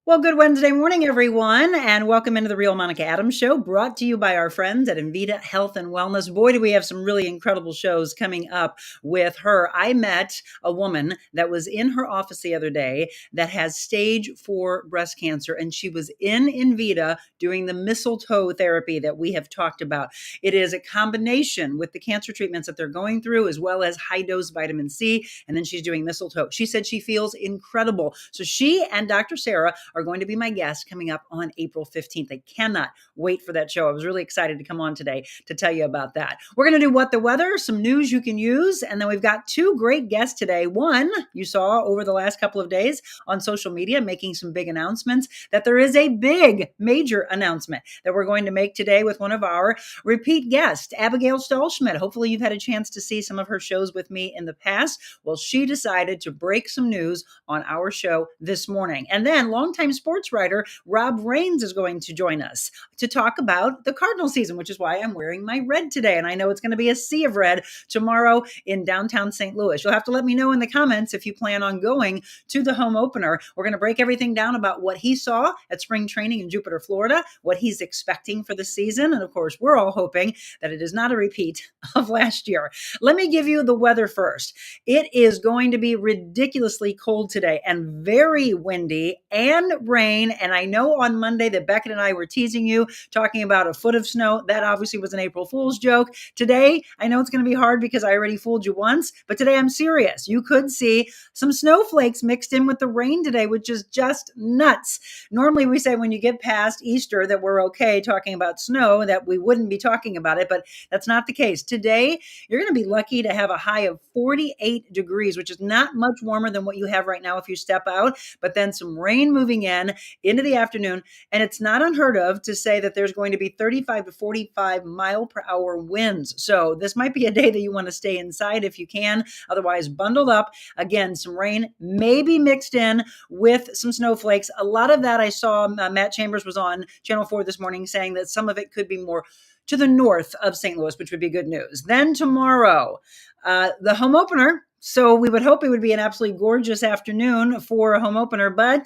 Well, good Wednesday morning, everyone, and welcome into the Real Monica Adams Show, brought to you by our friends at Invita Health and Wellness. Boy, do we have some really incredible shows coming up with her. I met a woman that was in her office the other day that has stage 4 breast cancer, and she was in Invita doing the mistletoe therapy that we have talked about. It is a combination with the cancer treatments that they're going through, as well as high dose vitamin C, and then she's doing mistletoe. She said she feels incredible. So she and Dr. Sarah are going to be my guests coming up on April 15th. I cannot wait for that show. I was really excited to come on today to tell you about that. We're going to do What the Weather, some news you can use, and then we've got two great guests today. One, you saw over the last couple of days on social media making some big announcements that there is a big, major announcement that we're going to make today with one of our repeat guests, Abigail Stahlschmidt. Hopefully you've had a chance to see some of her shows with me in the past. Well, she decided to break some news on our show this morning. And then longtime sports writer Rob Rains is going to join us to talk about the Cardinal season, which is why I'm wearing my red today. And I know it's going to be a sea of red tomorrow in downtown St. Louis. You'll have to let me know in the comments if you plan on going to the home opener. We're going to break everything down about what he saw at spring training in Jupiter, Florida, what he's expecting for the season. And of course, we're all hoping that it is not a repeat of last year. Let me give you the weather first. It is going to be ridiculously cold today and very windy and rain. And I know on Monday that Beckett and I were teasing you, talking about a foot of snow. That obviously was an April Fool's joke. Today, I know it's going to be hard because I already fooled you once, but today I'm serious. You could see some snowflakes mixed in with the rain today, which is just nuts. Normally we say when you get past Easter that we're okay talking about snow, that we wouldn't be talking about it, but that's not the case. Today, you're going to be lucky to have a high of 48 degrees, which is not much warmer than what you have right now if you step out, but then some rain moving in into the afternoon. And it's not unheard of to say that there's going to be 35 to 45 mile per hour winds. So this might be a day that you want to stay inside if you can. Otherwise, bundled up. Again, some rain maybe mixed in with some snowflakes. A lot of that I saw, Matt Chambers was on Channel 4 this morning saying that some of it could be more to the north of St. Louis, which would be good news. Then tomorrow, the home opener. So we would hope it would be an absolutely gorgeous afternoon for a home opener, but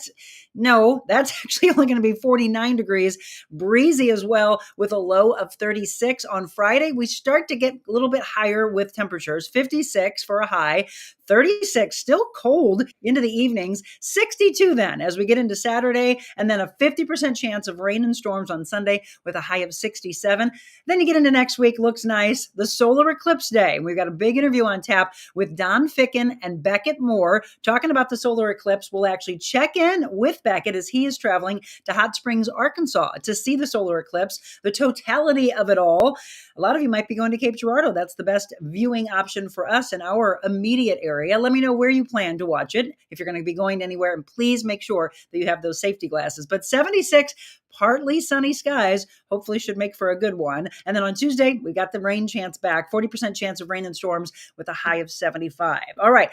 no, that's actually only going to be 49 degrees, breezy as well with a low of 36. On Friday, we start to get a little bit higher with temperatures, 56 for a high, 36, still cold into the evenings, 62 then as we get into Saturday, and then a 50% chance of rain and storms on Sunday with a high of 67. Then you get into next week, looks nice, the solar eclipse day. We've got a big interview on tap with Don Ficken and Beckett Moore talking about the solar eclipse. We'll actually check in with Beckett as he is traveling to Hot Springs, Arkansas to see the solar eclipse, the totality of it all. A lot of you might be going to Cape Girardeau. That's the best viewing option for us in our immediate area. Let me know where you plan to watch it if you're going to be going anywhere, and please make sure that you have those safety glasses. But 76, partly sunny skies, hopefully should make for a good one. And then on Tuesday, we got the rain chance back, 40% chance of rain and storms with a high of 75. All right.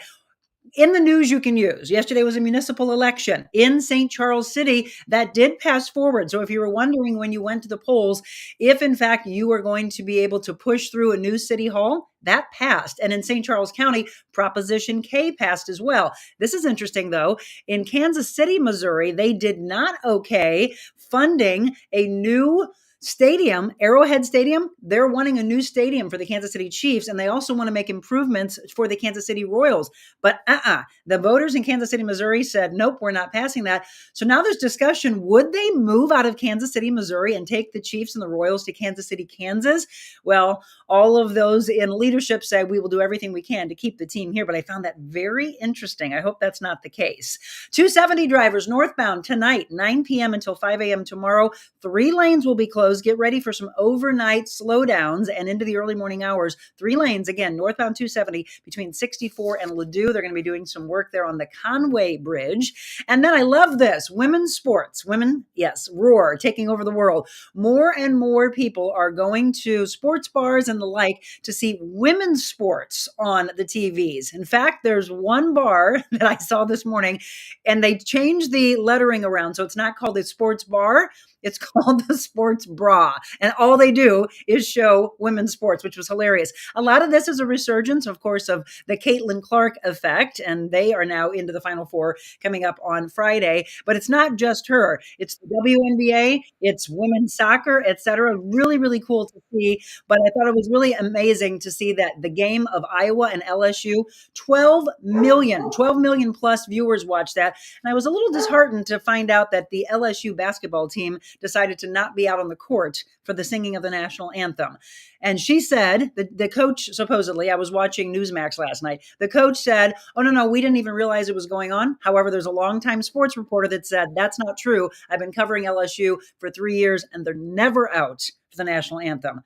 In the news you can use, yesterday was a municipal election in St. Charles City that did pass forward. So if you were wondering when you went to the polls, if in fact you are going to be able to push through a new city hall, that passed. And in St. Charles County, Proposition K passed as well. This is interesting, though. In Kansas City, Missouri, they did not okay funding a new stadium, Arrowhead Stadium. They're wanting a new stadium for the Kansas City Chiefs, and they also want to make improvements for the Kansas City Royals. But the voters in Kansas City, Missouri said, nope, we're not passing that. So now there's discussion. Would they move out of Kansas City, Missouri and take the Chiefs and the Royals to Kansas City, Kansas? Well, all of those in leadership say we will do everything we can to keep the team here. But I found that very interesting. I hope that's not the case. 270 drivers northbound tonight, 9 p.m. until 5 a.m. tomorrow. 3 lanes will be closed. Get ready for some overnight slowdowns and into the early morning hours. 3 lanes, again, northbound 270 between 64 and Ladue. They're going to be doing some work there on the Conway Bridge. And then I love this, women's sports. Women, yes, roar, taking over the world. More and more people are going to sports bars and the like to see women's sports on the TVs. In fact, there's one bar that I saw this morning, and they changed the lettering around. So it's not called a sports bar. It's called the Sports bra. And all they do is show women's sports, which was hilarious. A lot of this is a resurgence, of course, of the Caitlin Clark effect. And they are now into the Final Four coming up on Friday. But it's not just her. It's the WNBA, it's women's soccer, etc. Really, really cool to see. But I thought it was really amazing to see that the game of Iowa and LSU, 12 million plus viewers watched that. And I was a little disheartened to find out that the LSU basketball team decided to not be out on the court for the singing of the national anthem. And she said, the coach, supposedly, I was watching Newsmax last night, the coach said, oh, no, we didn't even realize it was going on. However, there's a longtime sports reporter that said, that's not true. I've been covering LSU for 3 years, and they're never out for the national anthem.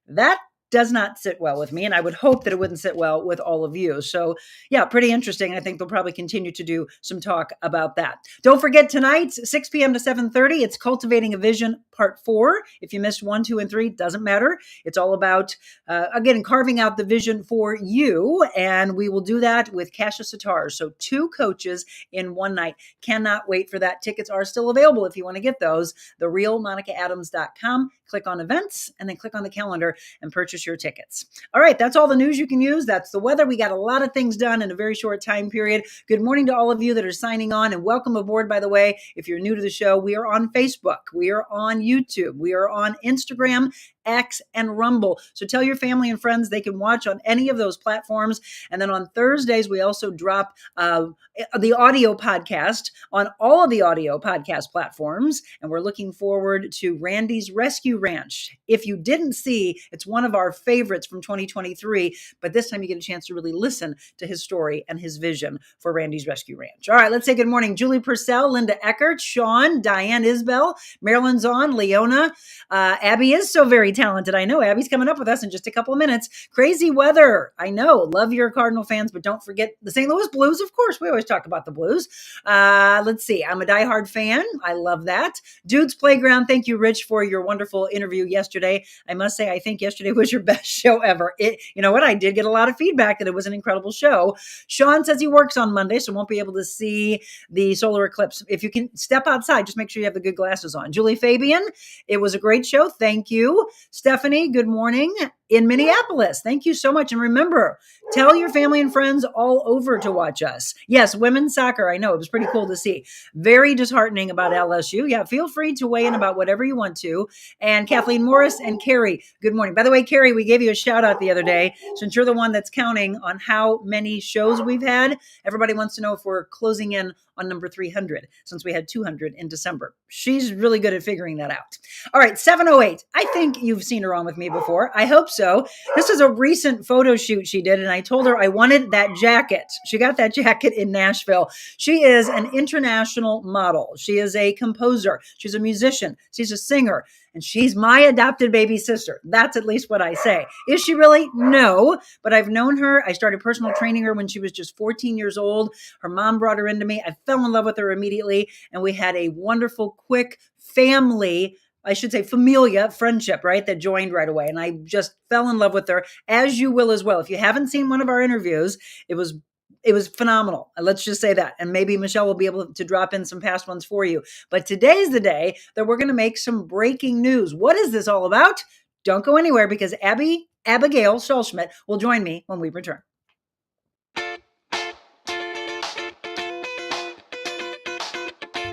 That does not sit well with me, and I would hope that it wouldn't sit well with all of you. So yeah, pretty interesting. I think they'll probably continue to do some talk about that. Don't forget tonight, 6 p.m. to 7:30, it's Cultivating a Vision Part 4. If you missed 1, 2, and 3, doesn't matter. It's all about, again, carving out the vision for you, and we will do that with Kasia Sitar. So 2 coaches in one night. Cannot wait for that. Tickets are still available if you want to get those. TheRealMonicaAdams.com. Click on events, and then click on the calendar and purchase your tickets. All right, that's all the news you can use. That's the weather. We got a lot of things done in a very short time period. Good morning to all of you that are signing on, and welcome aboard, by the way. If you're new to the show, we are on Facebook. We are on YouTube. We are on Instagram, X, and Rumble. So tell your family and friends they can watch on any of those platforms. And then on Thursdays, we also drop the audio podcast on all of the audio podcast platforms. And we're looking forward to Randy's Rescue Ranch. If you didn't see, it's one of our favorites from 2023, but this time you get a chance to really listen to his story and his vision for Randy's Rescue Ranch. All right, let's say good morning. Julie Purcell, Linda Eckert, Sean, Diane Isbell, Marilyn's on, Leona, Abby is so very talented. I know Abby's coming up with us in just a couple of minutes. Crazy weather. I know. Love your Cardinal fans, but don't forget the St. Louis Blues. Of course, we always talk about the Blues. Let's see. I'm a diehard fan. I love that. Dude's Playground. Thank you, Rich, for your wonderful interview yesterday. I must say, I think yesterday was your best show ever. You know what? I did get a lot of feedback that it was an incredible show. Sean says he works on Monday, so won't be able to see the solar eclipse. If you can step outside, just make sure you have the good glasses on. Julie Fabian, it was a great show. Thank you. Stephanie, good morning in Minneapolis. Thank you so much. And remember, tell your family and friends all over to watch us. Yes, women's soccer. I know it was pretty cool to see. Very disheartening about LSU. Yeah, feel free to weigh in about whatever you want to. And Kathleen Morris and Carrie, good morning. By the way, Carrie, we gave you a shout out the other day. Since you're the one that's counting on how many shows we've had, everybody wants to know if we're closing in on number 300 since we had 200 in December. She's really good at figuring that out. All right, 708. I think you've seen her on with me before. I hope so. This is a recent photo shoot she did, and I told her I wanted that jacket. She got that jacket in Nashville. She is an international model. She is a composer. She's a musician. She's a singer. And she's my adopted baby sister. That's at least what I say. Is she really? No. But I've known her. I started personal training her when she was just 14 years old. Her mom brought her into me. I fell in love with her immediately. And we had a wonderful, quick family, I should say familia friendship, right? That joined right away. And I just fell in love with her, as you will as well. If you haven't seen one of our interviews, it was phenomenal. Let's just say that. And maybe Michelle will be able to drop in some past ones for you. But today's the day that we're going to make some breaking news. What is this all about? Don't go anywhere because Abigail Stahlschmidt will join me when we return.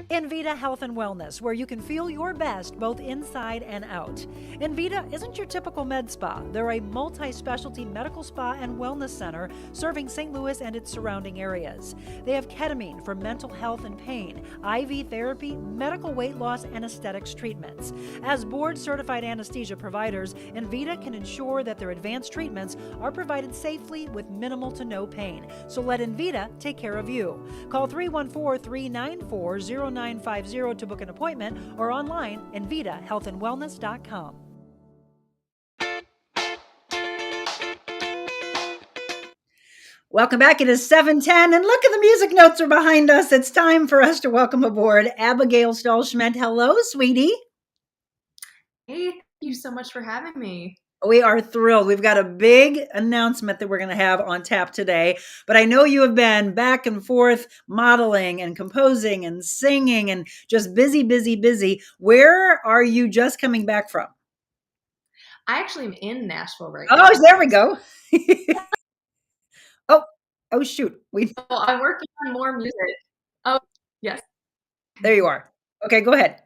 Envita Health and Wellness, where you can feel your best both inside and out. Envita isn't your typical med spa. They're a multi-specialty medical spa and wellness center serving St. Louis and its surrounding areas. They have ketamine for mental health and pain, IV therapy, medical weight loss, and aesthetics treatments. As board-certified anesthesia providers, Envita can ensure that their advanced treatments are provided safely with minimal to no pain. So let Envita take care of you. Call 314-394-0950 to book an appointment or online envitahealthandwellness.com. Welcome back. It is 7:10 and look at the music notes are behind us. It's time for us to welcome aboard Abigail Stahlschmidt. Hello, sweetie. Hey, thank you so much for having me. We are thrilled. We've got a big announcement that we're going to have on tap today. But I know you have been back and forth modeling and composing and singing and just busy, busy, busy. Where are you just coming back from? I actually am in Nashville right Oh, now. there we go. Oh, oh, shoot. So I'm working on more music. Oh, yes. There you are. Okay, go ahead.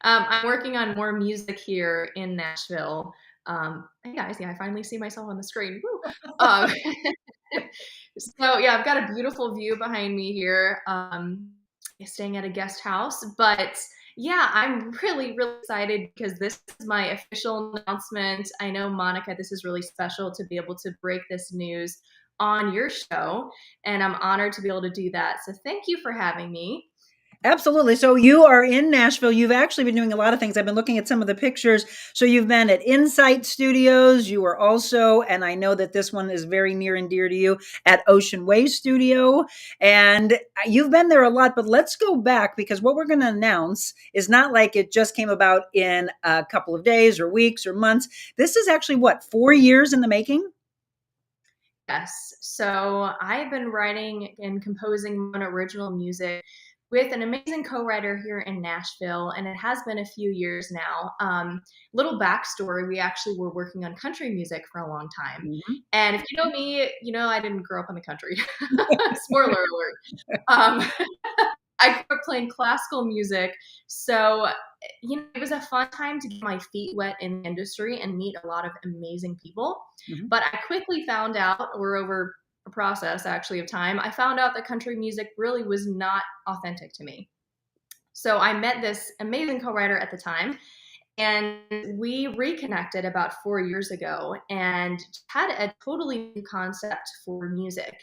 I'm working on more music here in Nashville. Hey guys, yeah, I finally see myself on the screen. Woo. Um, so yeah, I've got a beautiful view behind me here. Staying at a guest house, but yeah, I'm really, really excited because this is my official announcement. I know, Monica, this is really special to be able to break this news on your show, and I'm honored to be able to do that. So thank you for having me. Absolutely. So you are in Nashville. You've actually been doing a lot of things. I've been looking at some of the pictures. So you've been at Insight Studios. You were also, and I know that this one is very near and dear to you, at Ocean Way Studio. And you've been there a lot, but let's go back because what we're going to announce is not like it just came about in a couple of days or weeks or months. This is actually what, 4 years in the making? Yes. So I've been writing and composing my own original music with an amazing co-writer here in Nashville, and it has been a few years now. Little backstory: we actually were working on country music for a long time, Mhm. and if you know me, you know I didn't grow up in the country. Spoiler alert. Um, I grew up playing classical music, so it was a fun time to get my feet wet in the industry and meet a lot of amazing people. Mhm. But I quickly found out, or over a process actually of time, I found out that country music really was not authentic to me. So I met this amazing co-writer at the time, and we reconnected about 4 years ago and had a totally new concept for music.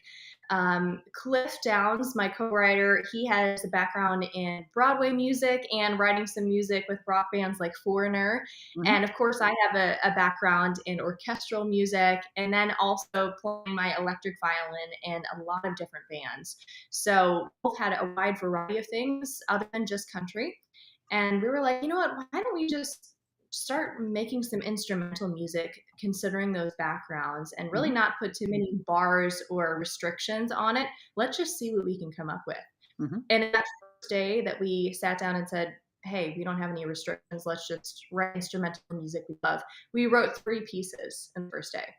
Cliff Downs, my co-writer, he has a background in Broadway music and writing some music with rock bands like Foreigner. Mhm. And of course, I have a background in orchestral music and then also playing my electric violin in a lot of different bands. So both had a wide variety of things other than just country. And we were like, you know what, why don't we just start making some instrumental music considering those backgrounds and really Mhm. not put too many bars or restrictions on it. Let's just see what we can come up with. Mhm. And that first day that we sat down and said, hey, we don't have any restrictions, let's just write instrumental music we love, we wrote 3 pieces in the first day.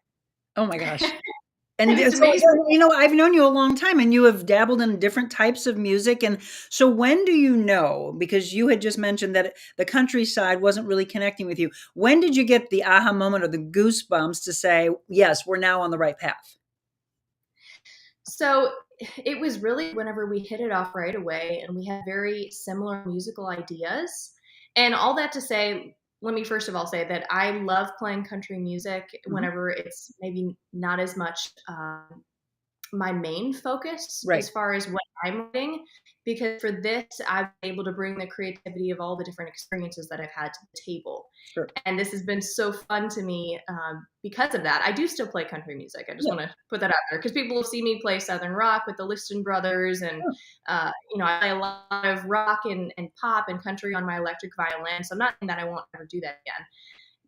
Oh my gosh. And And it's so, amazing. I've known you a long time and you have dabbled in different types of music. And so, when do you know? Because you had just mentioned that the countryside wasn't really connecting with you. When did you get the aha moment or the goosebumps to say, yes, we're now on the right path? So it was really whenever we hit it off right away and we had very similar musical ideas. And all that to say, let me first of all say that I love playing country music Mhm. whenever it's maybe not as much my main focus Right. as far as what I'm writing, because for this, I've been able to bring the creativity of all the different experiences that I've had to the table. Sure. And this has been so fun to me because of that. I do still play country music. I just Yeah. want to put that out there because people will see me play Southern rock with the Liston Brothers, and Sure. I play a lot of rock and pop and country on my electric violin. So I'm not saying that I won't ever do that again.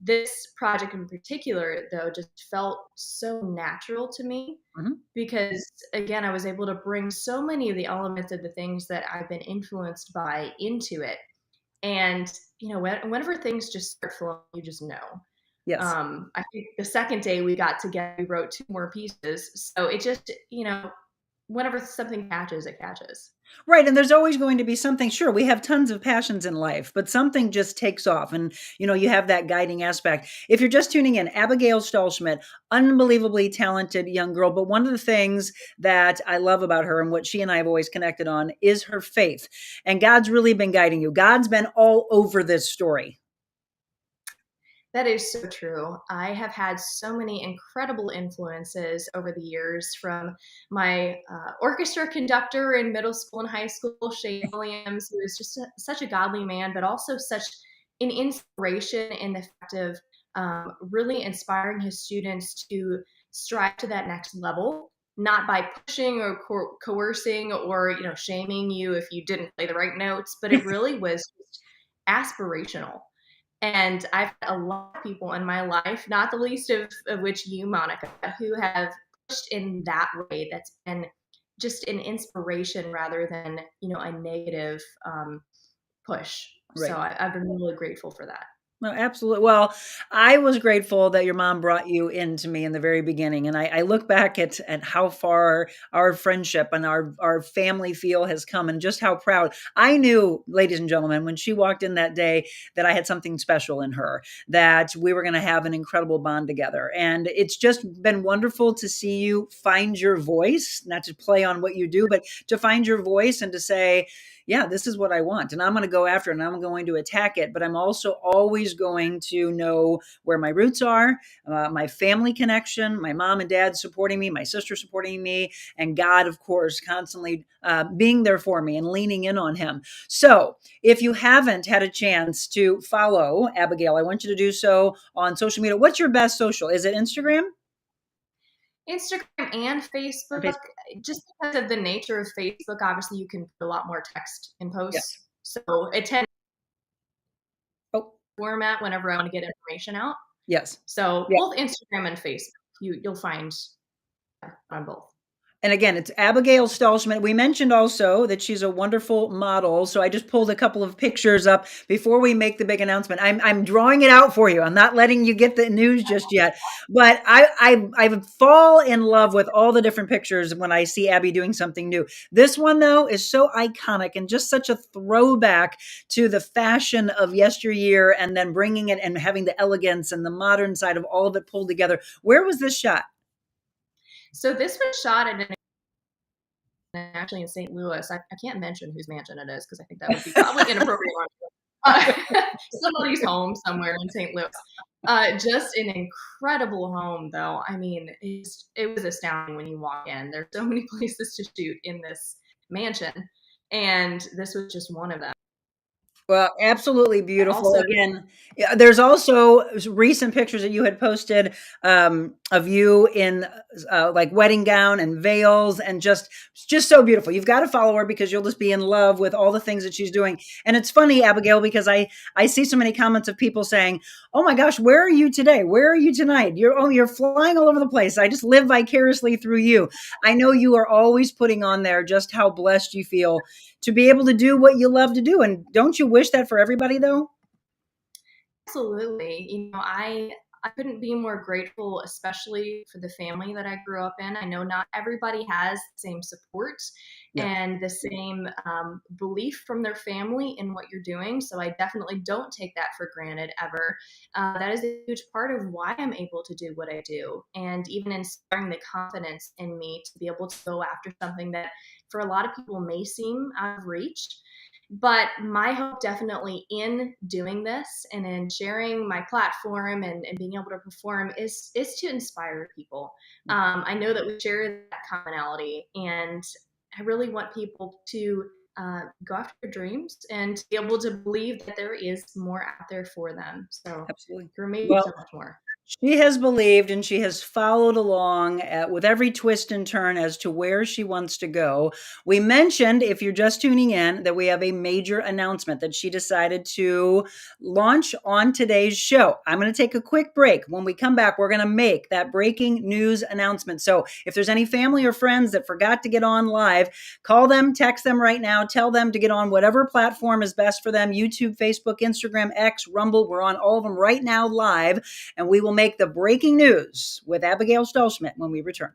This project in particular, though, just felt so natural to me Mhm. because, again, I was able to bring so many of the elements of the things that I've been influenced by into it. And, whenever things just start flowing, you just know. Yes. I think the second day we got together, we wrote 2 more pieces. So it just, whenever something catches, it catches. Right, and there's always going to be something. Sure, we have tons of passions in life, but something just takes off, and you have that guiding aspect. If you're just tuning in, Abigail Stahlschmidt, unbelievably talented young girl, but one of the things that I love about her and what she and I have always connected on is her faith. And God's really been guiding you. God's been all over this story. That is so true. I have had so many incredible influences over the years from my orchestra conductor in middle school and high school, Shane Williams, who is just such a godly man, but also such an inspiration in the fact of really inspiring his students to strive to that next level, not by pushing or coercing or shaming you if you didn't play the right notes, but it really was just aspirational. And I've had a lot of people in my life, not the least of which you, Monica, who have pushed in that way. That's been just an inspiration rather than, a negative push. So Right. I've been really grateful for that. No, absolutely. Well, I was grateful that your mom brought you into me in the very beginning, and I look back at how far our friendship and our family feel has come, and just how proud I knew, ladies and gentlemen, when she walked in that day, that I had something special in her, that we were going to have an incredible bond together, and it's just been wonderful to see you find your voice, not to play on what you do, but to find your voice and to say, yeah, this is what I want. And I'm going to go after it and I'm going to attack it. But I'm also always going to know where my roots are, my family connection, my mom and dad supporting me, my sister supporting me, and God, of course, constantly being there for me and leaning in on him. So if you haven't had a chance to follow Abigail, I want you to do so on social media. What's your best social? Is it Instagram? Instagram and Or Facebook, Facebook? just because of the nature of Facebook, obviously you can put a lot more text in Yeah. posts. So it tends Oh, to format whenever I want to get information out. yes. So Yeah. both Instagram and Facebook, you'll find on both. And again, it's Abigail Stahlschmidt. We mentioned also that she's a wonderful model. So I just pulled a couple of pictures up before we make the big announcement. I'm drawing it out for you. I'm not letting you get the news just yet. But I fall in love with all the different pictures when I see Abby doing something new. This one though is so iconic and just such a throwback to the fashion of yesteryear, and then bringing it and having the elegance and the modern side of all of it pulled together. Where was this shot? So this was shot actually in St. Louis. I can't mention whose mansion it is because I think that would be probably inappropriate. Somebody's home somewhere in St. Louis. Just an incredible home, though. I mean, it was astounding when you walk in. There's so many places to shoot in this mansion, and this was just one of them. Well, absolutely beautiful. Also, Again, yeah, there's also recent pictures that you had posted of you in like wedding gown and veils, and just so beautiful. You've got to follow her because you'll just be in love with all the things that she's doing. And it's funny, Abigail, because I see so many comments of people saying, "Oh my gosh, where are you today? Where are you tonight? You're flying all over the place. I just live vicariously through you." I know you are always putting on there just how blessed you feel to be able to do what you love to do. And don't you wish that for everybody though? absolutely. I couldn't be more grateful, especially for the family that I grew up in. I know not everybody has the same support Yeah, and the same belief from their family in what you're doing. So I definitely don't take that for granted ever. That is a huge part of why I'm able to do what I do, and even inspiring the confidence in me to be able to go after something that for a lot of people may seem out of reach. But my hope definitely in doing this and in sharing my platform and being able to perform is to inspire people. I know that we share that commonality, and I really want people to go after their dreams and to be able to believe that there is more out there for them. So absolutely. there may be Well, so much more. she has believed and she has followed along with every twist and turn as to where she wants to go. We mentioned, if you're just tuning in, that we have a major announcement that she decided to launch on today's show. I'm going to take a quick break. When we come back, we're going to make that breaking news announcement. So if there's any family or friends that forgot to get on live, call them, text them right now, tell them to get on whatever platform is best for them: YouTube, Facebook, Instagram, X, Rumble. We're on all of them right now live, and we will make the breaking news with Abigail Stahlschmidt when we return.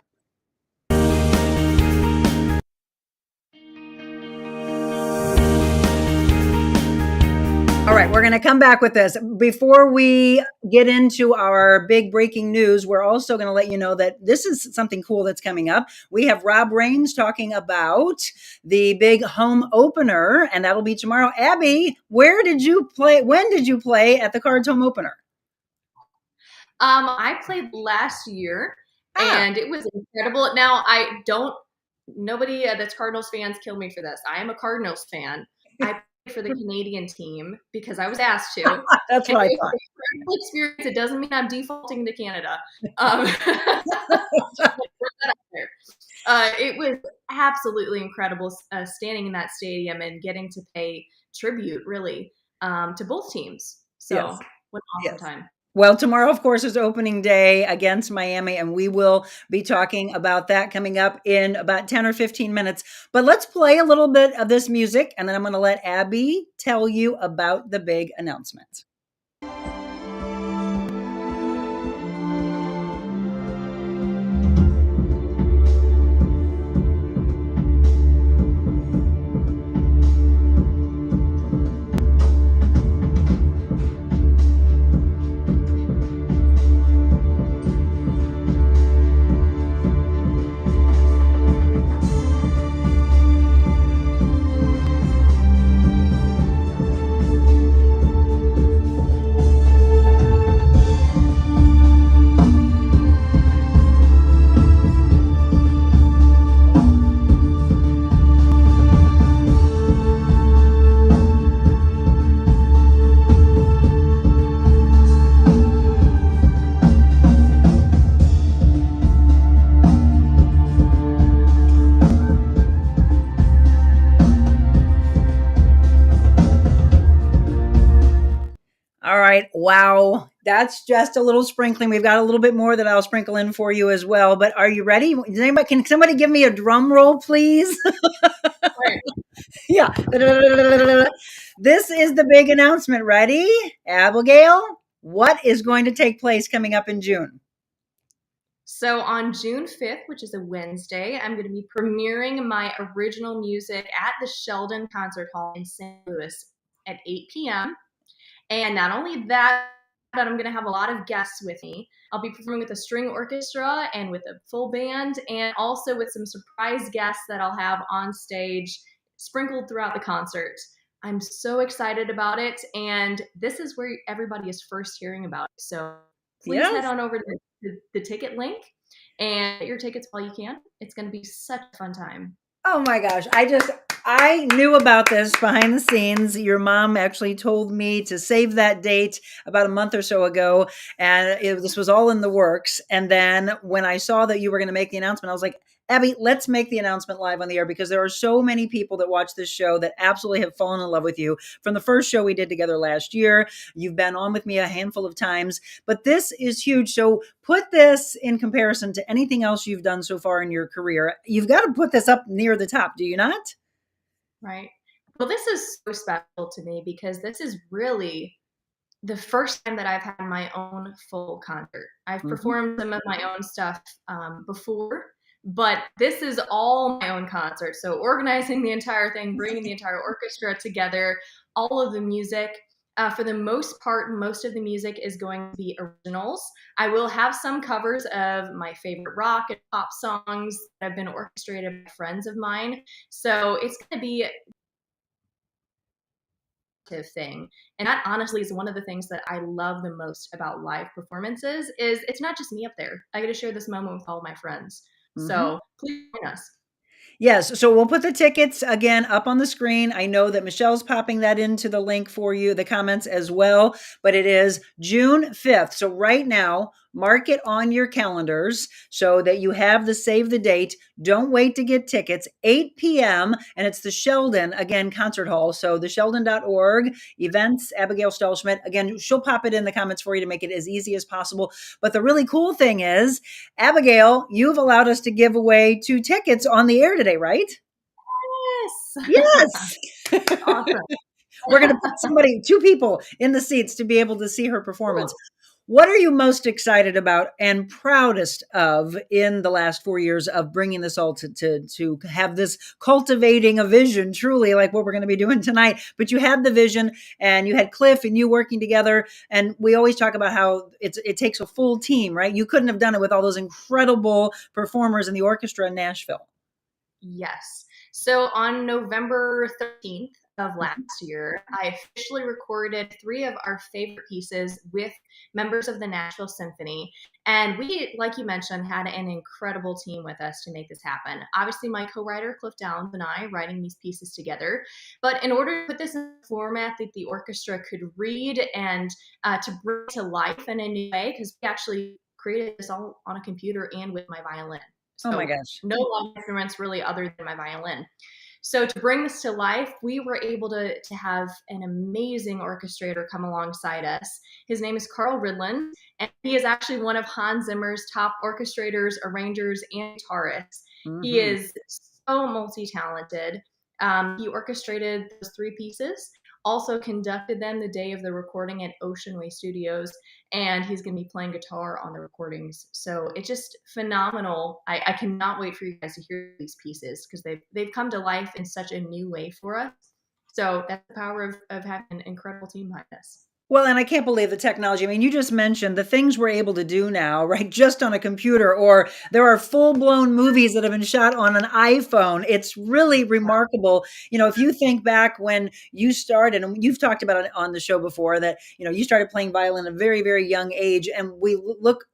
All right, we're going to come back with this. Before we get into our big breaking news, we're also going to let you know that this is something cool that's coming up. We have Rob Rains talking about the big home opener, and that'll be tomorrow. Abby, where did you play? When did you play at the Cards home opener? I played last year, Ah, and it was incredible. Now, I don't. Nobody that's Cardinals fans kill me for this. I am a Cardinals fan. I played for the Canadian team because I was asked to, and that's it what I was thought. an incredible experience. It doesn't mean I'm defaulting to Canada. Just put that out there. It was absolutely incredible standing in that stadium and getting to pay tribute, really, to both teams. So Yes. what an awesome Yes. time. Well, tomorrow, of course, is opening day against Miami, and we will be talking about that coming up in about 10 or 15 minutes. But let's play a little bit of this music, and then I'm going to let Abby tell you about the big announcement. All right. Wow. That's just a little sprinkling. We've got a little bit more that I'll sprinkle in for you as well. But are you ready? Can somebody give me a drum roll, please? Right. Yeah. This is the big announcement. Ready? Abigail, what is going to take place coming up in June? So on June 5th, which is a Wednesday, I'm going to be premiering my original music at the Sheldon Concert Hall in St. Louis at 8 p.m. And not only that, but I'm going to have a lot of guests with me. I'll be performing with a string orchestra and with a full band, and also with some surprise guests that I'll have on stage sprinkled throughout the concert. I'm so excited about it, and this is where everybody is first hearing about it. So please head Yes. on over to the ticket link and get your tickets while you can. It's going to be such a fun time. Oh my gosh. I knew about this behind the scenes. Your mom actually told me to save that date about a month or so ago, and this was all in the works. And then when I saw that you were going to make the announcement, I was like, Abby, let's make the announcement live on the air, because there are so many people that watch this show that absolutely have fallen in love with you from the first show we did together last year. You've been on with me a handful of times, but this is huge. So put this in comparison to anything else you've done so far in your career. You've got to put this up near the top, do you not? Right. Well, this is so special to me because this is really the first time that I've had my own full concert. I've Mhm. performed some of my own stuff before, but this is all my own concert. So organizing the entire thing, bringing the entire orchestra together, all of the music. For the most part, most of the music is going to be originals. I will have some covers of my favorite rock and pop songs that have been orchestrated by friends of mine. So it's going to be thing. And that honestly is one of the things that I love the most about live performances is it's not just me up there. I get to share this moment with all my friends. Mhm. So please join us. Yes, so we'll put the tickets again up on the screen. I know that Michelle's popping that into the link for you, the comments as well, but it is June 5th. So right now, mark it on your calendars so that you have the save the date. Don't wait to get tickets. 8 p.m. and it's the Sheldon, again, concert hall. So the sheldon.org events, Abigail Stahlschmidt. Again, she'll pop it in the comments for you to make it as easy as possible. But the really cool thing is, Abigail, you've allowed us to give away 2 tickets on the air today, right? Yes. Yes. Awesome. We're going to put 2 people in the seats to be able to see her performance. What are you most excited about and proudest of in the last 4 years of bringing this all to have this cultivating a vision, truly like what we're going to be doing tonight? But you had the vision, and you had Cliff and you working together. And we always talk about how it takes a full team, right? You couldn't have done it with all those incredible performers in the orchestra in Nashville. Yes. So on November 13th of last year, I officially recorded 3 of our favorite pieces with members of the Nashville Symphony. And we, like you mentioned, had an incredible team with us to make this happen. Obviously, my co writer, Cliff Downs, and I writing these pieces together. But in order to put this in a format that the orchestra could read and to bring to life in a new way, because we actually created this all on a computer and with my violin. Oh my So gosh. no live instruments really other than my violin. So to bring this to life, we were able to have an amazing orchestrator come alongside us. His name is Carl Ridland, and he is actually one of Hans Zimmer's top orchestrators, arrangers, and guitarists. He Mm-hmm. is so multi-talented. He orchestrated those three pieces, also conducted them the day of the recording at Ocean Way Studios, and he's going to be playing guitar on the recordings. So it's just phenomenal. I cannot wait for you guys to hear these pieces because they've come to life in such a new way for us. So that's the power of having an incredible team behind us. Well, and I can't believe the technology. I mean, you just mentioned the things we're able to do now, right? Just on a computer, or there are full blown movies that have been shot on an iPhone. It's really remarkable. If you think back when you started, and you've talked about it on the show before, that, you started playing violin at a very, very young age. And we look,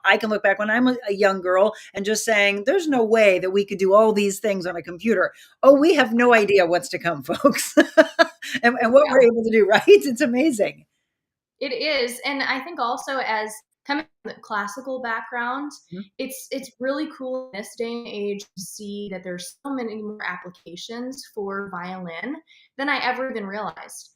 I can look back when I'm a young girl and just saying, there's no way that we could do all these things on a computer. Oh, we have no idea what's to come, folks. and what we're able to do, right? It's amazing. It is, and I think also as coming from the classical background, Mhm. it's really cool in this day and age to see that there's so many more applications for violin than I ever even realized.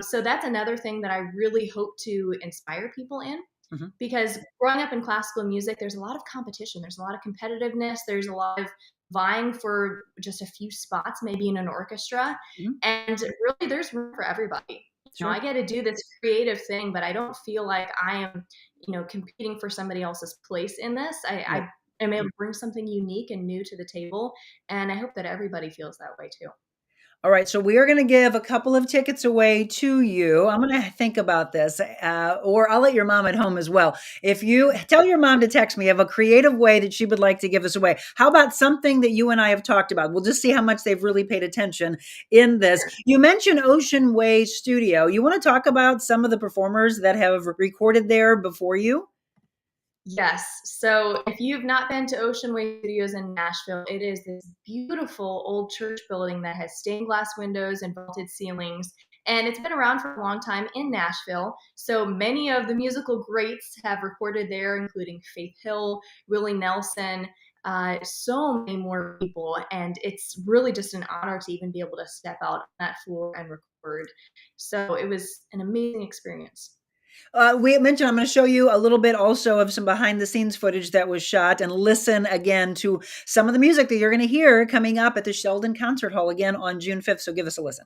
So that's another thing that I really hope to inspire people in, Mhm. because growing up in classical music, there's a lot of competition, there's a lot of competitiveness, there's a lot of vying for just a few spots, maybe in an orchestra, Mhm. and really there's room for everybody. I Sure. get to do this creative thing, but I don't feel like I am, competing for somebody else's place in this. Right. I am able to bring something unique and new to the table, and I hope that everybody feels that way too. All right. So we are going to give a couple of tickets away to you. I'm going to think about this, or I'll let your mom at home as well. If you tell your mom to text me of a creative way that she would like to give us away, how about something that you and I have talked about? We'll just see how much they've really paid attention in this. Sure. You mentioned Ocean Way Studio. You want to talk about some of the performers that have recorded there before you? Yes. So if you've not been to Ocean Way Studios in Nashville, it is this beautiful old church building that has stained glass windows and vaulted ceilings. And it's been around for a long time in Nashville. So many of the musical greats have recorded there, including Faith Hill, Willie Nelson, so many more people. And it's really just an honor to even be able to step out on that floor and record. So it was an amazing experience. We mentioned I'm going to show you a little bit also of some behind the scenes footage that was shot, and listen again to some of the music that you're going to hear coming up at the Sheldon Concert Hall again on June 5th. So give us a listen.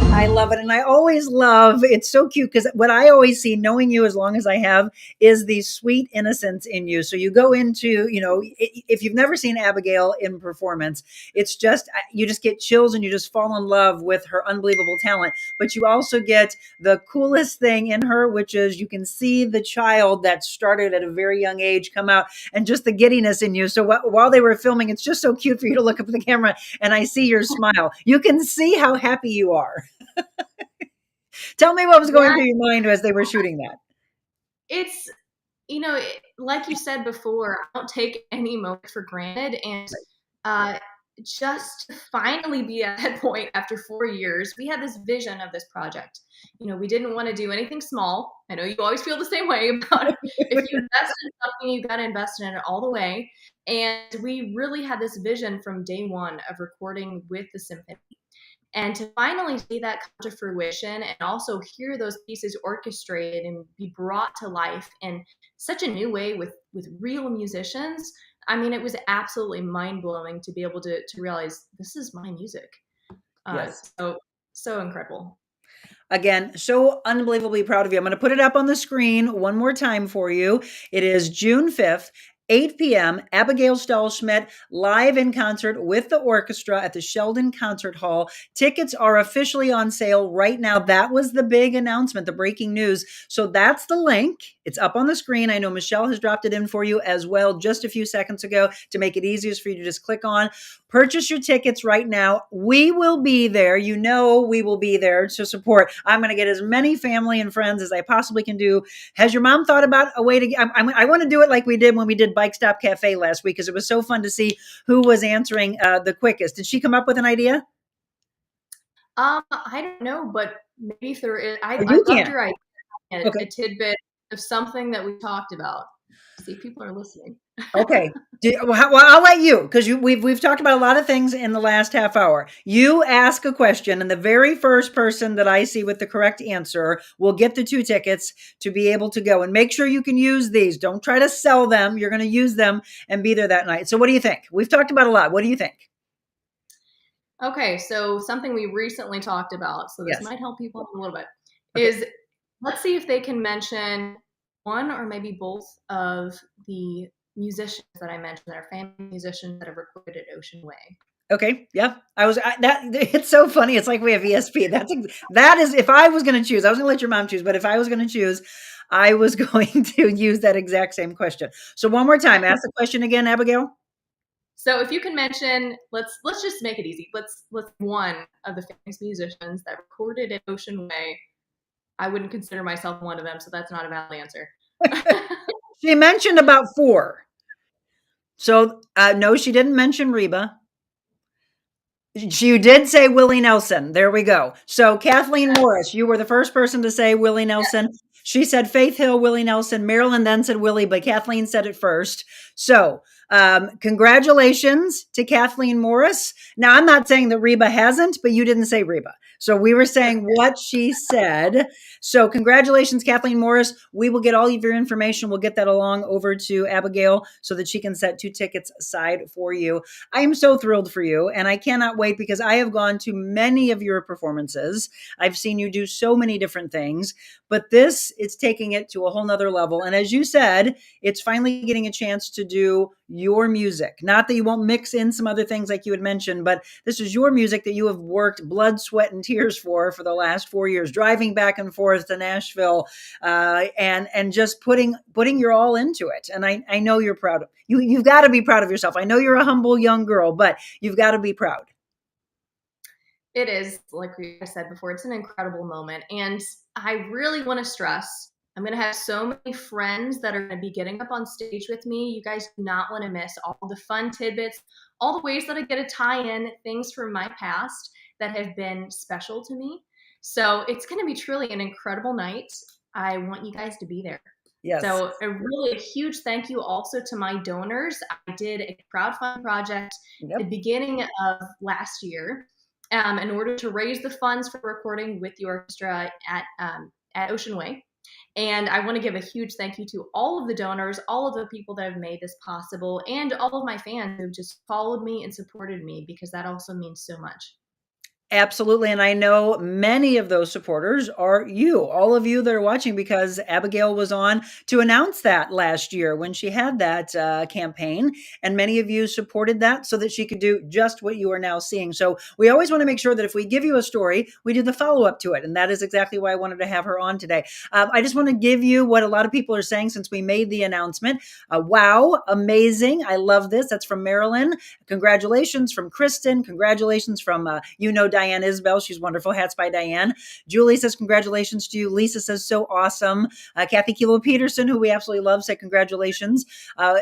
I love it. And I always love, it's so cute because what I always see, knowing you as long as I have, is the sweet innocence in you. So you go into, if you've never seen Abigail in performance, it's just, you just get chills and you just fall in love with her unbelievable talent. But you also get the coolest thing in her, which is you can see the child that started at a very young age come out, and just the giddiness in you. So while they were filming, it's just so cute for you to look up at the camera and I see your smile. You can see how happy you are. Tell me what was going Yeah, through your mind as they were shooting that. it's like you said before, I don't take any moment for granted, and uh, just to finally be at that point after 4 years, we had this vision of this project. We didn't want to do anything small. I know you always feel the same way about if you invest in something, you got to invest in it all the way. And we really had this vision from day one of recording with the symphony. And to finally see that come to fruition and also hear those pieces orchestrated and be brought to life in such a new way with real musicians, I mean, it was absolutely mind blowing to be able to realize this is my music. Uh, Yes. so so incredible. Again, so unbelievably proud of you. I'm going to put it up on the screen one more time for you. It is June 5th. 8 p.m., Abigail Stahlschmidt live in concert with the orchestra at the Sheldon Concert Hall. Tickets are officially on sale right now. That was the big announcement, the breaking news. So that's the link. It's up on the screen. I know Michelle has dropped it in for you as well just a few seconds ago to make it easiest for you to just click on. Purchase your tickets right now. We will be there. You know, we will be there to support. I'm going to get as many family and friends as I possibly can do. Has your mom thought about a way to, I want to do it like we did when we did Bike Stop Cafe last week, because it was so fun to see who was answering the quickest. Did she come up with an idea? I don't know, but maybe if there is, Or I you loved can. your idea, Okay. a tidbit of something that we talked about. See if people are listening. Okay. Well, I'll let you, because we've talked about a lot of things in the last half hour. You ask a question, and the very first person that I see with the correct answer will get the 2 tickets to be able to go. And make sure you can use these. Don't try to sell them. You're going to use them and be there that night. So, what do you think? We've talked about a lot. What do you think? Okay, so something we recently talked about, so this Yes. might help people a little bit, Okay. is let's see if they can mention one or maybe both of the musicians that I mentioned that are famous musicians that have recorded at Ocean Way. Okay. Yeah. That it's so funny. It's like we have ESP. That is, if I was going to choose, I was going to let your mom choose, but if I was going to choose, I was going to use that exact same question. So one more time, ask the question again, Abigail. So if you can mention, let's just make it easy. Let's one of the famous musicians that recorded at Ocean Way. I wouldn't consider myself one of them, so that's not a valid answer. She mentioned about 4. So no, she didn't mention Reba. You did say Willie Nelson. There we go. So Kathleen Morris, you were the first person to say Willie Nelson. She said Faith Hill, Willie Nelson. Marilyn then said Willie, but Kathleen said it first. So congratulations to Kathleen Morris. Now, I'm not saying that Reba hasn't, but you didn't say Reba. So we were saying what she said. So congratulations, Kathleen Morris. We will get all of your information. We'll get that along over to Abigail so that she can set 2 tickets aside for you. I am so thrilled for you, and I cannot wait, because I have gone to many of your performances. I've seen you do so many different things, but this is taking it to a whole nother level. And as you said, it's finally getting a chance to do your music. Not that you won't mix in some other things like you had mentioned, but this is your music that you have worked blood, sweat, and tears for the last 4 years, driving back and forth to Nashville, and just putting your all into it. And I know you're proud of you. You've got to be proud of yourself. I know you're a humble young girl, but you've got to be proud. It is, like we said before, it's an incredible moment. And I really want to stress, I'm going to have so many friends that are going to be getting up on stage with me. You guys do not want to miss all the fun tidbits, all the ways that I get to tie in things from my past that have been special to me. So it's going to be truly an incredible night. I want you guys to be there. Yes. So a huge thank you also to my donors. I did a crowdfunding project at the beginning of last year in order to raise the funds for recording with the orchestra at Ocean Way. And I want to give a huge thank you to all of the donors, all of the people that have made this possible, and all of my fans who just followed me and supported me, because that also means so much. Absolutely. And I know many of those supporters are you, all of you that are watching, because Abigail was on to announce that last year when she had that campaign. And many of you supported that so that she could do just what you are now seeing. So we always want to make sure that if we give you a story, we do the follow up to it. And that is exactly why I wanted to have her on today. I just want to give you what a lot of people are saying since we made the announcement. Wow, amazing. I love this. That's from Marilyn. Congratulations from Kristen. Congratulations from, Diane Isbell. She's wonderful. Hats by Diane. Julie says, congratulations to you. Lisa says, so awesome. Kathy Kilo Peterson, who we absolutely love, said congratulations.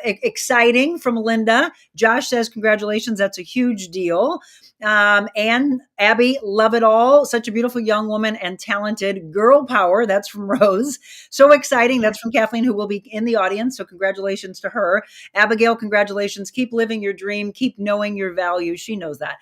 Exciting from Linda. Josh says, congratulations. That's a huge deal. And Abby, love it all. Such a beautiful young woman and talented. Girl power. That's from Rose. So exciting. That's from Kathleen, who will be in the audience. So congratulations to her. Abigail, congratulations. Keep living your dream. Keep knowing your value. She knows that.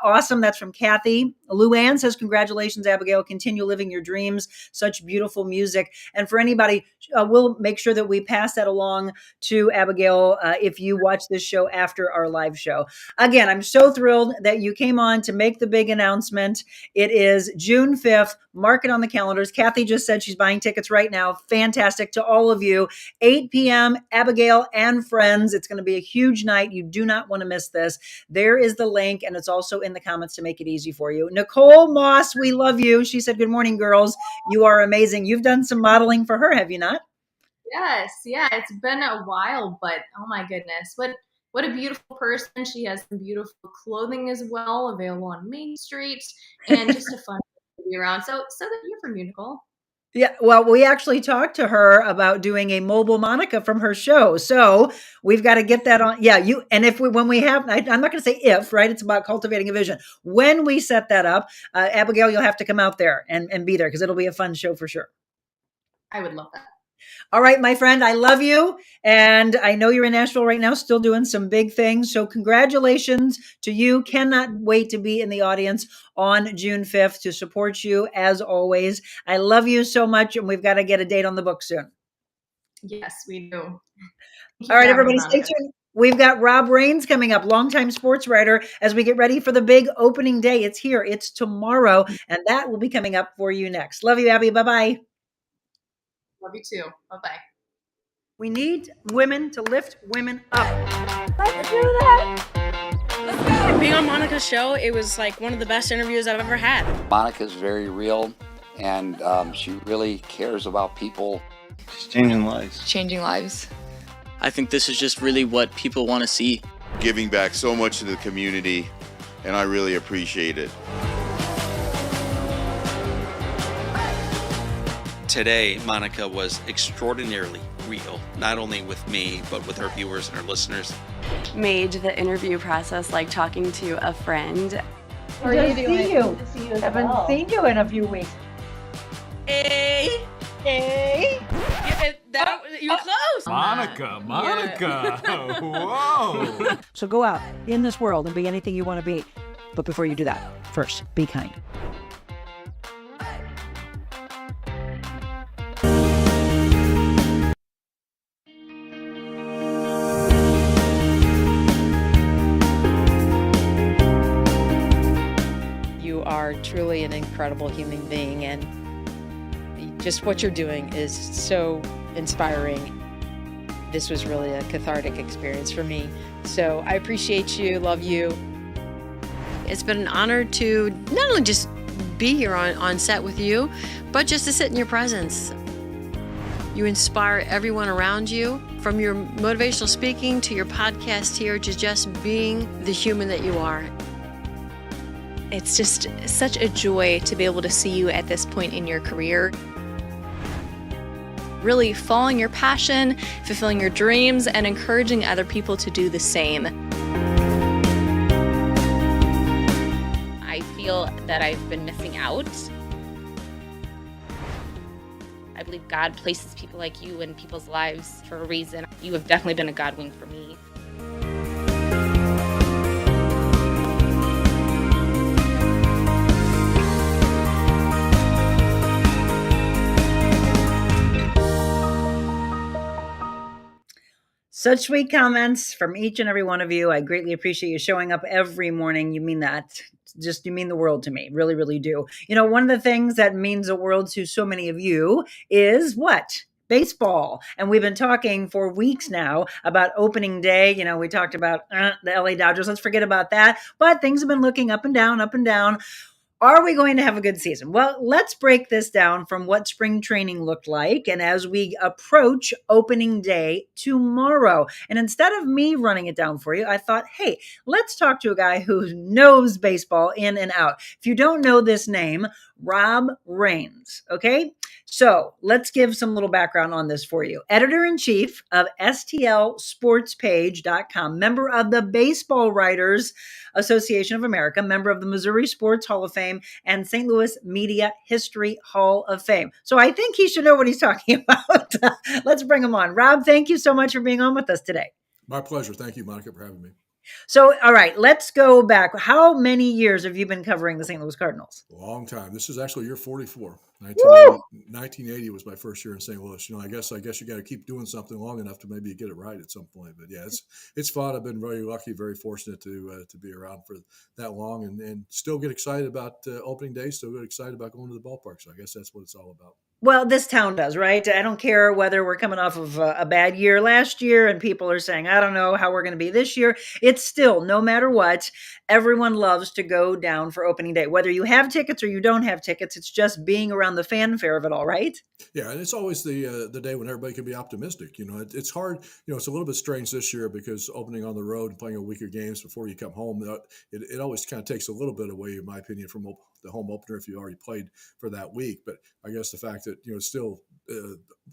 Awesome. That's from Kathy. Luann says, congratulations, Abigail. Continue living your dreams. Such beautiful music. And for anybody, we'll make sure that we pass that along to Abigail if you watch this show after our live show. Again, I'm so thrilled that you came on to make the big announcement. It is June 5th. Mark it on the calendars. Kathy just said she's buying tickets right now. Fantastic to all of you. 8 p.m., Abigail and friends. It's going to be a huge night. You do not want to miss this. There is the link, and it's also in the comments to make it easy for you. Nicole Moss, we love you. She said, good morning, girls. You are amazing. You've done some modeling for her, have you not? Yes, yeah, it's been a while, but oh my goodness, what a beautiful person. She has some beautiful clothing as well, available on Main Street, and just a fun to be around. So that you're from Nicole. Yeah, well, we actually talked to her about doing a mobile Monica from her show. So we've got to get that on. Yeah, you and if we when we have, I'm not going to say if, right? It's about cultivating a vision. When we set that up, Abigail, you'll have to come out there and be there because it'll be a fun show for sure. I would love that. All right, my friend, I love you. And I know you're in Nashville right now, still doing some big things. So congratulations to you. Cannot wait to be in the audience on June 5th to support you as always. I love you so much. And we've got to get a date on the book soon. Yes, we do. Thank All you for right, having me, everybody, stay Monica. tuned. We've got Rob Rains coming up, longtime sports writer, as we get ready for the big opening day. It's here, it's tomorrow, and that will be coming up for you next. Love you, Abby. Bye bye. Love you too. Bye bye. We need women to lift women up. Let's do that. Being on Monica's show, it was like one of the best interviews I've ever had. Monica's very real, and she really cares about people. She's changing lives. Changing lives. I think this is just really what people want to see. Giving back so much to the community, and I really appreciate it. Today, Monica was extraordinarily real, not only with me, but with her viewers and her listeners. Made the interview process like talking to a friend. How are you doing? Good to see you. Haven't seen you in a few weeks. Hey. You were close. Monica. Whoa. So go out in this world and be anything you want to be. But before you do that, first, be kind. You are truly an incredible human being, and just what you're doing is so inspiring. This was really a cathartic experience for me. So I appreciate you, love you. It's been an honor to not only just be here on set with you, but just to sit in your presence. You inspire everyone around you, from your motivational speaking to your podcast here, to just being the human that you are. It's just such a joy to be able to see you at this point in your career. Really following your passion, fulfilling your dreams, and encouraging other people to do the same. I feel that I've been missing out. I believe God places people like you in people's lives for a reason. You have definitely been a God wink for me. Such sweet comments from each and every one of you. I greatly appreciate you showing up every morning. You mean that. Just, you mean the world to me. Really, really do. You know, one of the things that means the world to so many of you is what? Baseball. And we've been talking for weeks now about opening day. You know, we talked about the LA Dodgers. Let's forget about that. But things have been looking up and down, up and down. Are we going to have a good season? Well, let's break this down from what spring training looked like. And as we approach opening day tomorrow, and instead of me running it down for you, I thought, hey, let's talk to a guy who knows baseball in and out. If you don't know this name, Rob Rains. Okay. So let's give some little background on this for you. Editor-in-chief of STLSportspage.com, member of the Baseball Writers Association of America, member of the Missouri Sports Hall of Fame, and St. Louis Media History Hall of Fame. So I think he should know what he's talking about. Let's bring him on. Rob, thank you so much for being on with us today. My pleasure. Thank you, Monica, for having me. So, all right, let's go back. How many years have you been covering the St. Louis Cardinals? A long time. This is actually year 44. 1980 was my first year in St. Louis. You know, I guess you got to keep doing something long enough to maybe get it right at some point. But yeah, it's fun. I've been very lucky, very fortunate to be around for that long, and still get excited about opening day. Still get excited about going to the ballpark. So I guess that's what it's all about. Well, this town does, right? I don't care whether we're coming off of a bad year last year and people are saying, I don't know how we're going to be this year. It's still, no matter what, everyone loves to go down for opening day. Whether you have tickets or you don't have tickets, it's just being around the fanfare of it all, right? Yeah, and it's always the day when everybody can be optimistic. It's hard. It's a little bit strange this year because opening on the road and playing a week of games before you come home, it always kind of takes a little bit away, in my opinion, from the home opener if you already played for that week. But I guess the fact that it's still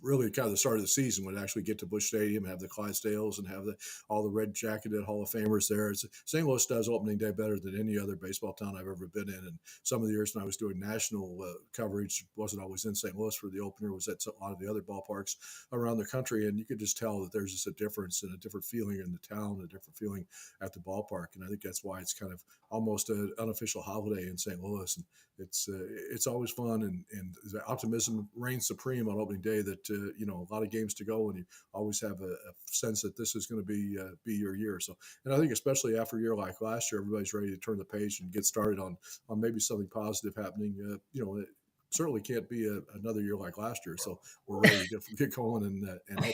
really kind of the start of the season when actually get to Busch Stadium, have the Clydesdales, and have all the red jacketed Hall of Famers there. St. Louis does opening day better than any other baseball town I've ever been in. And some of the years when I was doing national coverage, wasn't always in St. Louis for the opener, was at a lot of the other ballparks around the country, and you could just tell that there's just a difference and a different feeling in the town, a different feeling at the ballpark. And I think that's why it's kind of almost an unofficial holiday in St. Louis. And it's always fun, and the optimism reigns supreme on opening day that a lot of games to go, and you always have a sense that this is going to be your year. So, and I think especially after a year like last year, everybody's ready to turn the page and get started on maybe something positive happening. It certainly can't be another year like last year. So we're ready to get going and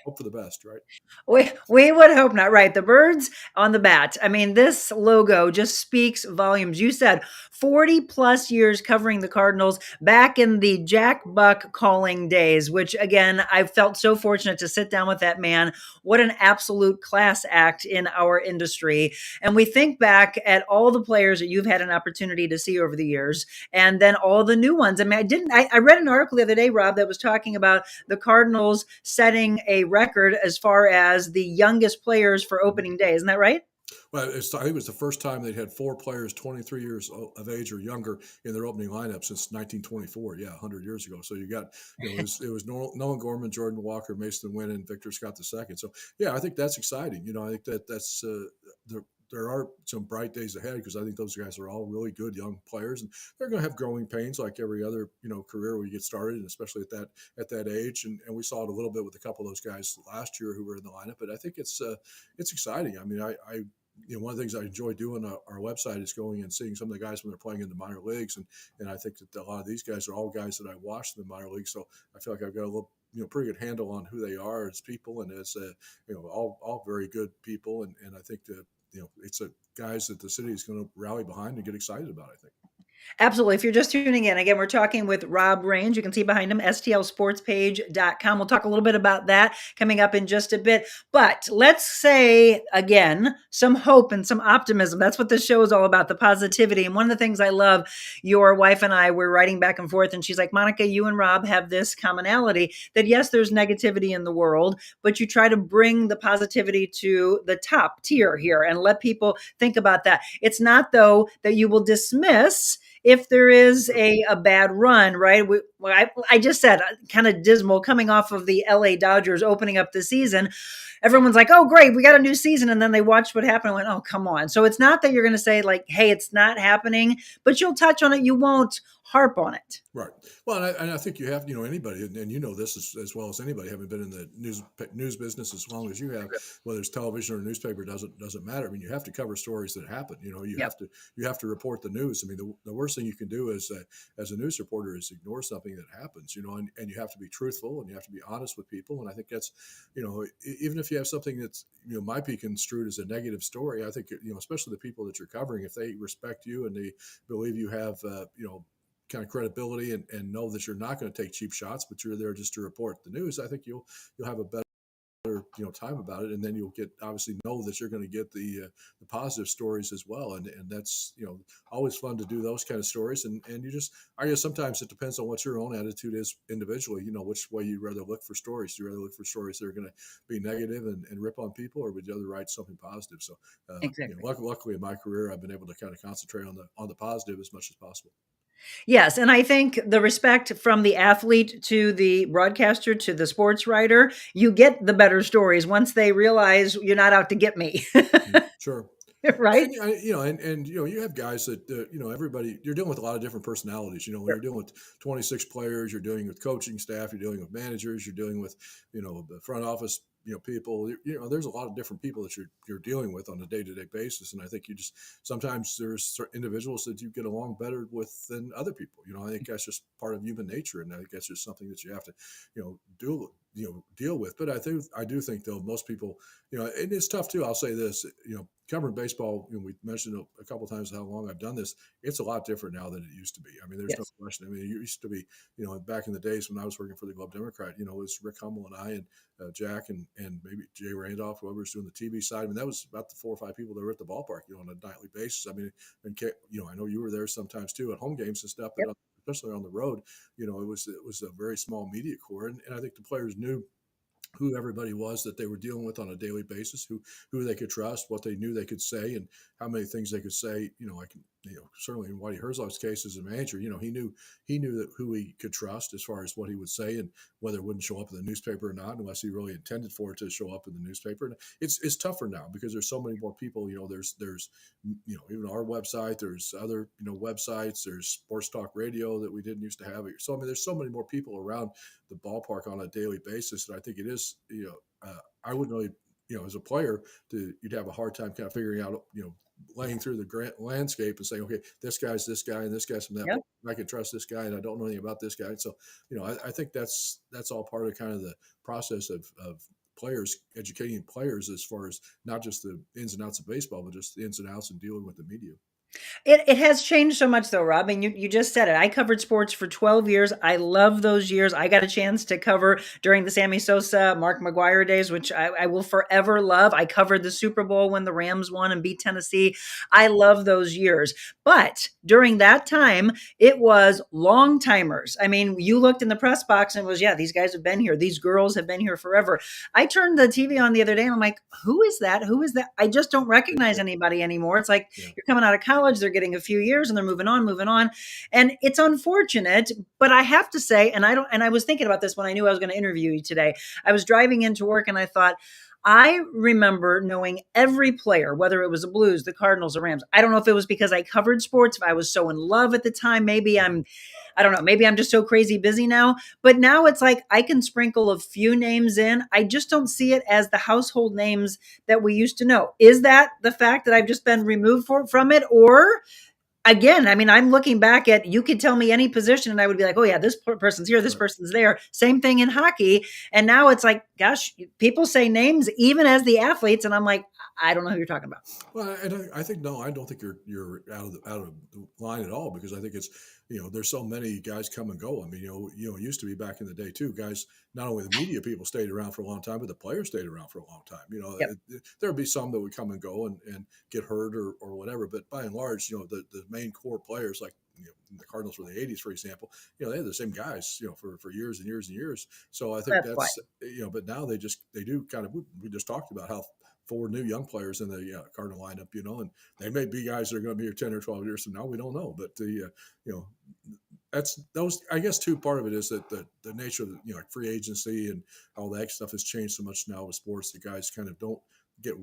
hope for the best, right? We would hope not, right? The birds on the bat. I mean, this logo just speaks volumes. You said 40 plus years covering the Cardinals back in the Jack Buck calling days, which again, I felt so fortunate to sit down with that man. What an absolute class act in our industry. And we think back at all the players that you've had an opportunity to see over the years, and then all the new ones. I mean, I read an article the other day, Rob, that was talking about the Cardinals setting a record as far as the youngest players for opening day. Isn't that right? Well, I think it was the first time they'd had 4 players 23 years of age or younger in their opening lineup since 1924. Yeah, 100 years ago. So you got, it was Nolan Gorman, Jordan Walker, Mason Wynn, and Victor Scott II. So yeah, I think that's exciting. I think that's there are some bright days ahead because I think those guys are all really good young players, and they're going to have growing pains like every other career where you get started, and especially at that age. And we saw it a little bit with a couple of those guys last year who were in the lineup. But I think it's exciting. I mean, I one of the things I enjoy doing on our website is going and seeing some of the guys when they're playing in the minor leagues, and I think that a lot of these guys are all guys that I watched in the minor leagues. So I feel like I've got a little pretty good handle on who they are as people, and as all very good people, and I think that it's guys that the city is going to rally behind and get excited about, I think. Absolutely. If you're just tuning in, again, we're talking with Rob Range. You can see behind him, stlsportspage.com. We'll talk a little bit about that coming up in just a bit. But let's say, again, some hope and some optimism. That's what this show is all about, the positivity. And one of the things I love, your wife and I were writing back and forth, and she's like, Monica, you and Rob have this commonality that, yes, there's negativity in the world, but you try to bring the positivity to the top tier here and let people think about that. It's not, though, that you will dismiss if there is a bad run, right? I just said kind of dismal coming off of the LA Dodgers opening up the season. Everyone's like, oh, great, we got a new season. And then they watched what happened and went, oh, come on. So it's not that you're going to say like, hey, it's not happening, but you'll touch on it. You won't harp on it. Right. Well, and I think you have, anybody, and you know this as well as anybody, having been in the news business as long as you have, whether it's television or newspaper, doesn't matter. I mean, you have to cover stories that happen. You have to report the news. I mean, the worst thing you can do as a news reporter is ignore something that happens. And you have to be truthful and you have to be honest with people. And I think that's, even if you have something that's might be construed as a negative story, I think especially the people that you're covering, if they respect you and they believe you have kind of credibility and know that you're not going to take cheap shots, but you're there just to report the news, I think you'll have a better time about it, and then you'll get obviously know that you're going to get the positive stories as well, and that's always fun to do those kind of stories, and you just, I guess sometimes it depends on what your own attitude is individually, which way you'd rather look for stories. Do you rather look for stories that are going to be negative and rip on people, or would you rather write something positive? So exactly. Luckily in my career I've been able to kind of concentrate on the positive as much as possible. Yes. And I think the respect from the athlete to the broadcaster to the sports writer, you get the better stories once they realize you're not out to get me. Sure. right? And you have guys that everybody, you're dealing with a lot of different personalities. When Sure. you're dealing with 26 players, you're dealing with coaching staff, you're dealing with managers, you're dealing with the front office people. There's a lot of different people that you're dealing with on a day-to-day basis, and I think sometimes there's certain individuals that you get along better with than other people. I think that's just part of human nature, and I think that's just something that you have to deal with. But I do think though most people, and it's tough too. I'll say this, covering baseball, we mentioned a couple of times how long I've done this. It's a lot different now than it used to be. I mean, there's no question. I mean, it used to be, back in the days when I was working for the Globe Democrat, it was Rick Hummel and I and Jack and maybe Jay Randolph, whoever was doing the TV side. I mean, that was about the 4 or 5 people that were at the ballpark, on a nightly basis. I mean, and I know you were there sometimes too at home games and stuff, but especially on the road, it was a very small media corps, and I think the players knew who everybody was that they were dealing with on a daily basis, who they could trust, what they knew they could say, and how many things they could say. Certainly in Whitey Herzog's case as a manager, he knew that who he could trust as far as what he would say and whether it wouldn't show up in the newspaper or not, unless he really intended for it to show up in the newspaper. And it's tougher now because there's so many more people. There's even our website. There's other websites. There's sports talk radio that we didn't used to have. So I mean, there's so many more people around the ballpark on a daily basis, and I think it is. I wouldn't really, as a player, you'd have a hard time kind of figuring out, laying through the landscape and saying, okay, this guy's this guy and this guy's from that. Yep. I can trust this guy, and I don't know anything about this guy. So, I think that's all part of kind of the process of players, educating players as far as not just the ins and outs of baseball, but just the ins and outs and dealing with the media. It has changed so much though, Rob. I mean, you just said it. I covered sports for 12 years. I love those years. I got a chance to cover during the Sammy Sosa, Mark McGwire days, which I will forever love. I covered the Super Bowl when the Rams won and beat Tennessee. I love those years. But during that time, it was long timers. I mean, you looked in the press box and it was, these guys have been here. These girls have been here forever. I turned the TV on the other day and I'm like, who is that? Who is that? I just don't recognize anybody anymore. It's like you're coming out of college. They're getting a few years and they're moving on. And it's unfortunate, but I have to say, and I was thinking about this when I knew I was going to interview you today. I was driving into work and I thought, I remember knowing every player, whether it was the Blues, the Cardinals, the Rams. I don't know if it was because I covered sports, if I was so in love at the time. Maybe I don't know. Maybe I'm just so crazy busy now. But now it's like I can sprinkle a few names in. I just don't see it as the household names that we used to know. Is that the fact that I've just been removed from it? Or again, I mean, I'm looking back at, you could tell me any position and I would be like, oh yeah, this person's here, this person's there. Same thing in hockey. And now it's like, gosh, people say names even as the athletes. And I'm like, I don't know who you're talking about. Well, and I think, no, I don't think you're out of the line at all, because I think it's, there's so many guys come and go. I mean, it used to be back in the day too, guys, not only the media people stayed around for a long time, but the players stayed around for a long time. There'd be some that would come and go and get hurt or whatever. But by and large, the main core players, like the Cardinals for the 80s, for example, they had the same guys, for years and years and years. So I think that's but now they do kind of, we just talked about how 4 new young players in the Cardinal lineup, and they may be guys that are going to be here 10 or 12 years from now. We don't know, but that's those. I guess too, part of it is that the nature of like free agency and all that stuff has changed so much now with sports. The guys kind of don't get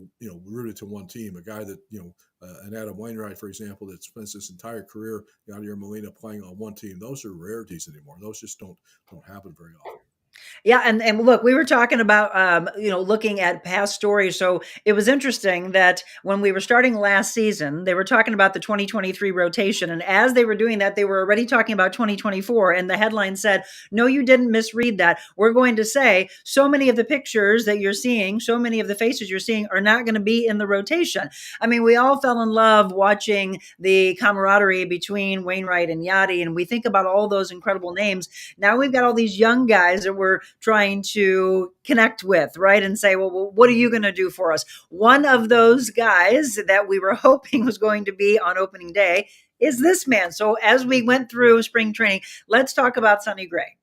rooted to one team. A guy that an Adam Wainwright, for example, that spends his entire career out here in Molina playing on one team. Those are rarities anymore. Those just don't happen very often. Yeah. And look, we were talking about, looking at past stories. So it was interesting that when we were starting last season, they were talking about the 2023 rotation. And as they were doing that, they were already talking about 2024. And the headline said, no, you didn't misread that. We're going to say so many of the pictures that you're seeing, so many of the faces you're seeing are not going to be in the rotation. I mean, we all fell in love watching the camaraderie between Wainwright and Yachty. And we think about all those incredible names. Now we've got all these young guys that we're trying to connect with, right? And say, well, what are you going to do for us? One of those guys that we were hoping was going to be on opening day is this man. So as we went through spring training, let's talk about Sonny Gray.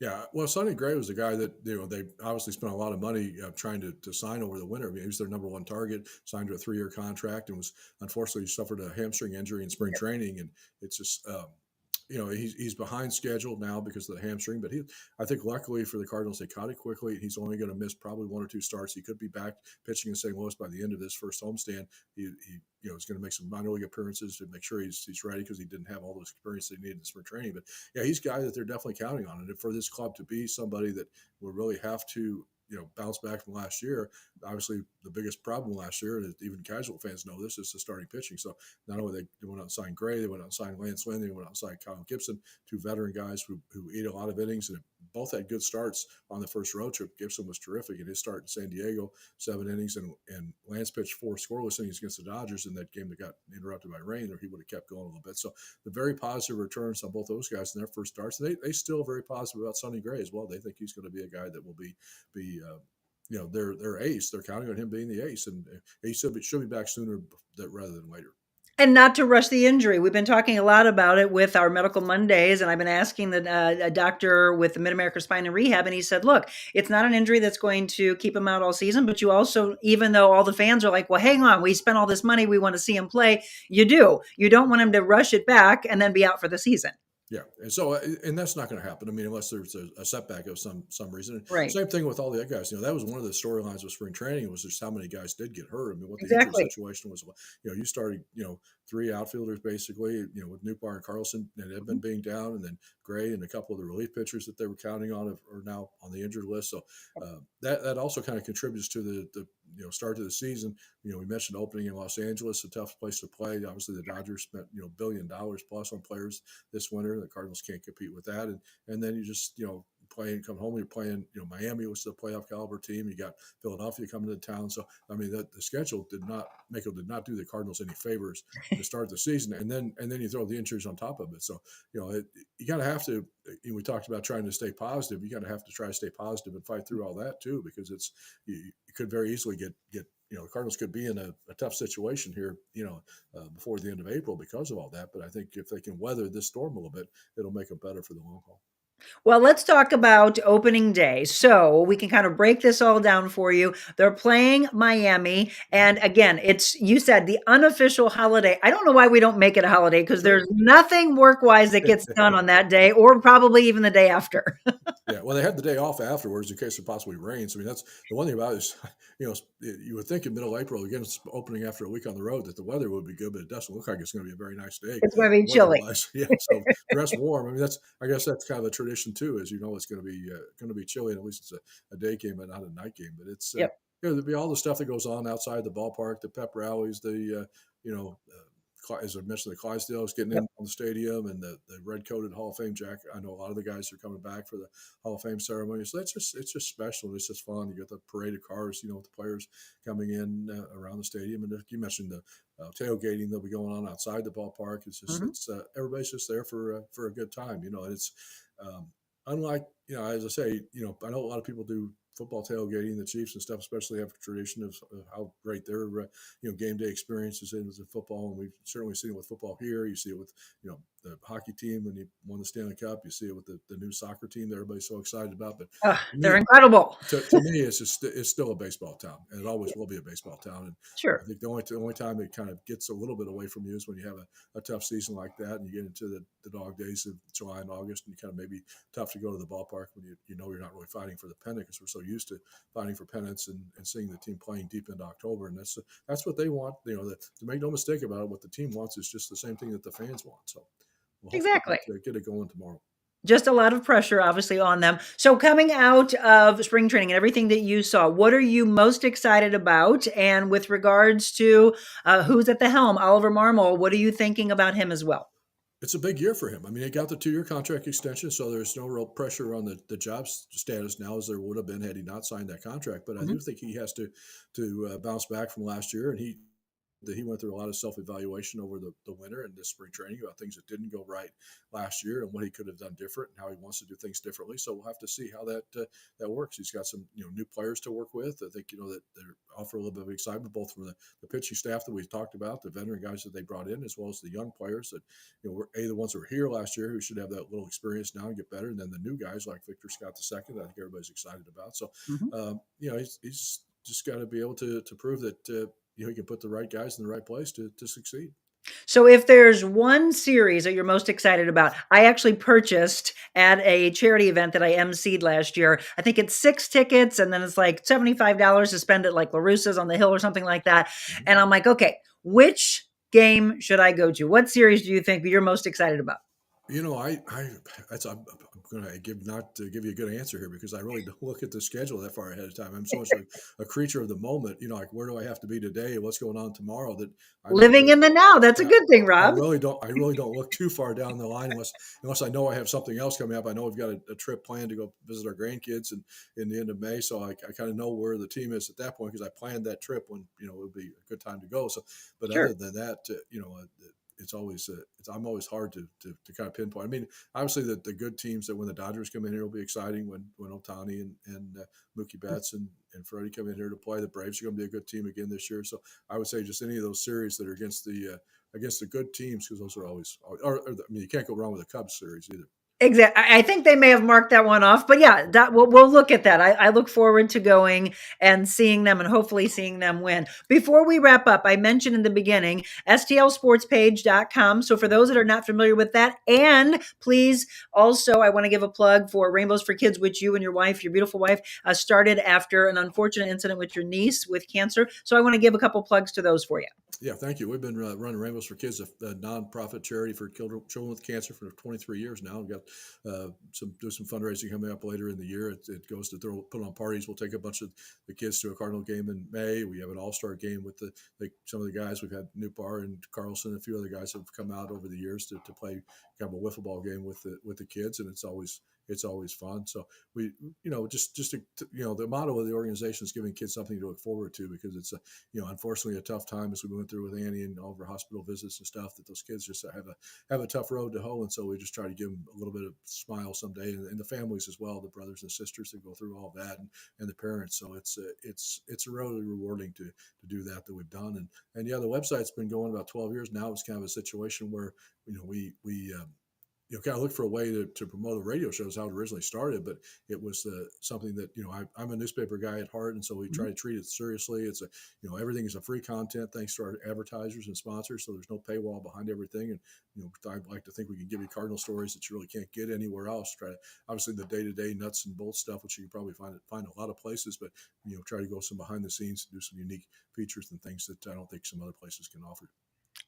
Yeah, well, Sonny Gray was a guy that they obviously spent a lot of money trying to sign over the winter. I mean, he was their number one target, signed to a 3-year contract, and was unfortunately suffered a hamstring injury in spring training, and it's just he's behind schedule now because of the hamstring, but I think luckily for the Cardinals, they caught it quickly. He's only going to miss probably 1 or 2 starts. He could be back pitching in St. Louis by the end of this first homestand. He is going to make some minor league appearances to make sure he's ready because he didn't have all the experience that he needed in spring training. But yeah, he's a guy that they're definitely counting on. And for this club to be somebody that will really have to bounce back from last year. Obviously, the biggest problem last year, and even casual fans know this, is the starting pitching. So not only they went out and signed Gray, they went out and signed Lance Lynn, they went out and signed Kyle Gibson, 2 veteran guys who eat a lot of innings, and both had good starts on the first road trip. Gibson was terrific in his start in San Diego, 7 innings, and Lance pitched 4 scoreless innings against the Dodgers in that game that got interrupted by rain, or he would have kept going a little bit. So the very positive returns on both those guys in their first starts. They still very positive about Sonny Gray as well. They think he's going to be a guy that will be their ace. They're counting on him being the ace, and he should be back sooner rather than later. And not to rush the injury. We've been talking a lot about it with our Medical Mondays, and I've been asking a doctor with the Mid-America Spine and Rehab, and he said, look, it's not an injury that's going to keep him out all season, but you also, even though all the fans are like, well, hang on, we spent all this money, we want to see him play, you don't want him to rush it back and then be out for the season. Yeah, and so that's not going to happen. I mean, unless there's a setback of some reason. Right. Same thing with all the other guys. That was one of the storylines of spring training was just how many guys did get hurt. I mean, what the injury situation was. You started 3 outfielders basically. With Newbar and Carlson and Edmund being down, and then Gray and a couple of the relief pitchers that they were counting on are now on the injured list. So that also kind of contributes to the start of the season. We mentioned opening in Los Angeles, a tough place to play. Obviously, the Dodgers spent $1 billion plus on players this winter. The Cardinals can't compete with that, and then you just come home. You're playing Miami, was the playoff caliber team. You got Philadelphia coming to town. So I mean, the schedule did not do the Cardinals any favors to start the season, and then you throw the injuries on top of it. So you got to have to. We talked about trying to stay positive. You got to have to try to stay positive and fight through all that too, because you could very easily get the Cardinals could be in a tough situation here, before the end of April because of all that. But I think if they can weather this storm a little bit, it'll make them better for the long haul. Well, let's talk about opening day. So we can kind of break this all down for you. They're playing Miami. And again, you said the unofficial holiday. I don't know why we don't make it a holiday, because there's nothing work-wise that gets done on that day, or probably even the day after. Yeah, well, they have the day off afterwards in case it possibly rains. I mean, that's the one thing about it is, you would think in middle April, again, it's opening after a week on the road, that the weather would be good, but it doesn't look like it's going to be a very nice day. It's going to be chilly. Yeah, so dress warm. I mean, I guess that's kind of a tradition too, is it's going to be chilly, and at least it's a day game and not a night game. But it's there'll be all the stuff that goes on outside the ballpark, the pep rallies, as I mentioned, the Clydesdales getting in on the stadium, and the red-coated Hall of Fame jacket. I know a lot of the guys are coming back for the Hall of Fame ceremony. So it's just special. It's just fun. You get the parade of cars, with the players coming in around the stadium. And you mentioned the tailgating that'll be going on outside the ballpark. It's just everybody's just there for a good time, and it's unlike, as I say, I know a lot of people do football tailgating, the Chiefs and stuff, especially have a tradition of how great their game day experiences is in football, and we've certainly seen it with football here. You see it with the hockey team when you won the Stanley Cup. You see it with the new soccer team that everybody's so excited about. But they're incredible. To me, it's still a baseball town, and it always will be a baseball town. And sure, I think the only time it kind of gets a little bit away from you is when you have a tough season like that, and you get into the dog days of July and August, and you kind of maybe tough to go to the ballpark when you're not really fighting for the pennant, because we're so used to fighting for pennants and seeing the team playing deep into October. And that's what they want. To make no mistake about it, what the team wants is just the same thing that the fans want. So we'll exactly get it going tomorrow. Just a lot of pressure, obviously, on them. So coming out of spring training and everything that you saw, what are you most excited about? And with regards to who's at the helm, Oliver Marmol, what are you thinking about him as well? It's a big year for him. I mean, he got the 2-year contract extension, so there's no real pressure on the job status now as there would have been had he not signed that contract. But I do think he has to bounce back from last year, and he went through a lot of self-evaluation over the winter and this spring training about things that didn't go right last year and what he could have done different and how he wants to do things differently. So we'll have to see how that works. He's got some new players to work with. I think that they offer a little bit of excitement, both from the pitching staff that we talked about, the veteran guys that they brought in, as well as the young players that were the ones that were here last year who should have that little experience now and get better, and then the new guys like Victor Scott II that I think everybody's excited about. So he's just got to be able to prove that he can put the right guys in the right place to succeed. So if there's one series that you're most excited about, I actually purchased at a charity event that I emceed last year. I think it's 6 tickets and then it's like $75 to spend at like LaRussa's on the Hill or something like that. And I'm like, okay, which game should I go to? What series do you think you're most excited about? You know, I'm going to give you a good answer here because I really don't look at the schedule that far ahead of time. I'm so much a creature of the moment. You know, like where do I have to be today? What's going on tomorrow? That Living in the now. That's a good thing, Rob. I really don't look too far down the line unless I know I have something else coming up. I know we've got a trip planned to go visit our grandkids in the end of May, so I kind of know where the team is at that point because I planned that trip when it would be a good time to go. So, but Sure. other than that, it's always I'm always hard to kind of pinpoint. I mean, obviously the good teams that when the Dodgers come in here will be exciting when Ohtani and Mookie Betts and Freddie come in here to play. The Braves are going to be a good team again this year. So I would say just any of those series that are against the good teams because those are always. You can't go wrong with a Cubs series either. Exactly. I think they may have marked that one off, but yeah, that we'll look at that. I look forward to going and seeing them and hopefully seeing them win. Before we wrap up, I mentioned in the beginning, stlsportspage.com. So for those that are not familiar with that, and please also, I want to give a plug for Rainbows for Kids, which you and your wife, your beautiful wife, started after an unfortunate incident with your niece with cancer. So I want to give a couple plugs to those for you. Yeah, thank you. We've been running Rainbows for Kids, a nonprofit charity for children with cancer for 23 years now. We've got some fundraising coming up later in the year. It goes to put on parties. We'll take a bunch of the kids to a Cardinal game in May. We have an all-star game with some of the guys. We've had Newbar and Carlson, a few other guys have come out over the years to play kind of a wiffle ball game with the kids, and it's always fun. So we, the motto of the organization is giving kids something to look forward to because it's unfortunately a tough time as we went through with Annie and all of our hospital visits and stuff that those kids just have a tough road to hoe. And so we just try to give them a little bit of smile someday and the families as well, the brothers and sisters that go through all that and the parents. So it's really rewarding to do that we've done. And yeah, the website's been going about 12 years now. It's kind of a situation where, we kind of look for a way to promote the radio shows, how it originally started, but it was something that, I'm a newspaper guy at heart. And so we try to treat it seriously. It's everything is a free content thanks to our advertisers and sponsors. So there's no paywall behind everything. And, I'd like to think we can give you Cardinal stories that you really can't get anywhere else. Obviously the day-to-day nuts and bolts stuff, which you can probably find a lot of places, but, try to go some behind the scenes and do some unique features and things that I don't think some other places can offer.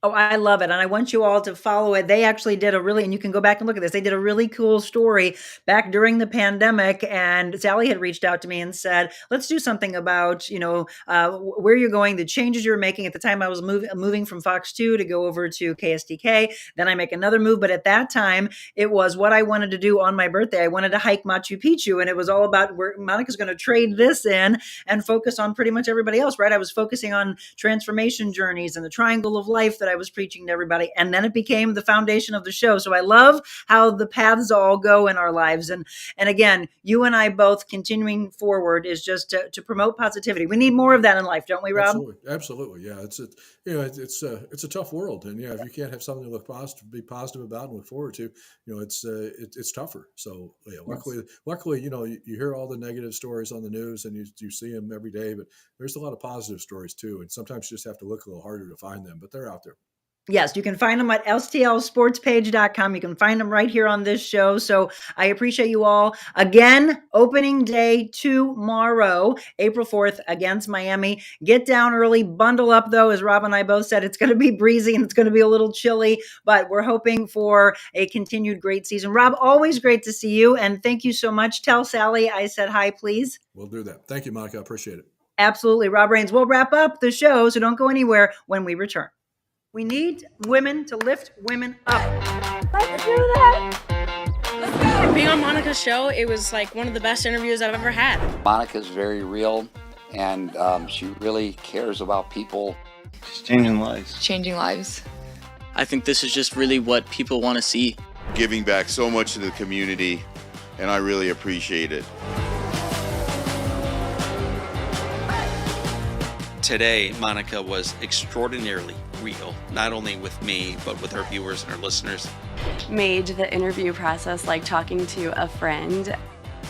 Oh, I love it. And I want you all to follow it. They actually did and you can go back and look at this. They did a really cool story back during the pandemic. And Sally had reached out to me and said, let's do something about, where you're going, the changes you're making. At the time I was moving from Fox 2 to go over to KSDK. Then I make another move. But at that time, it was what I wanted to do on my birthday. I wanted to hike Machu Picchu. And it was all about where Monica's going to trade this in and focus on pretty much everybody else, right? I was focusing on transformation journeys and the triangle of life that I was preaching to everybody. And then it became the foundation of the show. So I love how the paths all go in our lives. And again, you and I both continuing forward is just to promote positivity. We need more of that in life, don't we, Rob? Absolutely. Yeah. It's a tough world. And if you can't have something to be positive about and look forward to, it's tougher. So yeah, luckily, you hear all the negative stories on the news and you see them every day, but there's a lot of positive stories too. And sometimes you just have to look a little harder to find them, but they're out there. Yes, you can find them at stlsportspage.com. You can find them right here on this show. So I appreciate you all. Again, opening day tomorrow, April 4th against Miami. Get down early, bundle up though. As Rob and I both said, it's going to be breezy and it's going to be a little chilly, but we're hoping for a continued great season. Rob, always great to see you. And thank you so much. Tell Sally I said hi, please. We'll do that. Thank you, Monica. I appreciate it. Absolutely. Rob Rains. We'll wrap up the show, so don't go anywhere when we return. We need women to lift women up. Let's do that. Being on Monica's show, it was like one of the best interviews I've ever had. Monica's very real, and she really cares about people. She's changing lives. Changing lives. I think this is just really what people want to see. Giving back so much to the community, and I really appreciate it. Today, Monica was extraordinarily real, not only with me, but with her viewers and her listeners. Made the interview process like talking to a friend.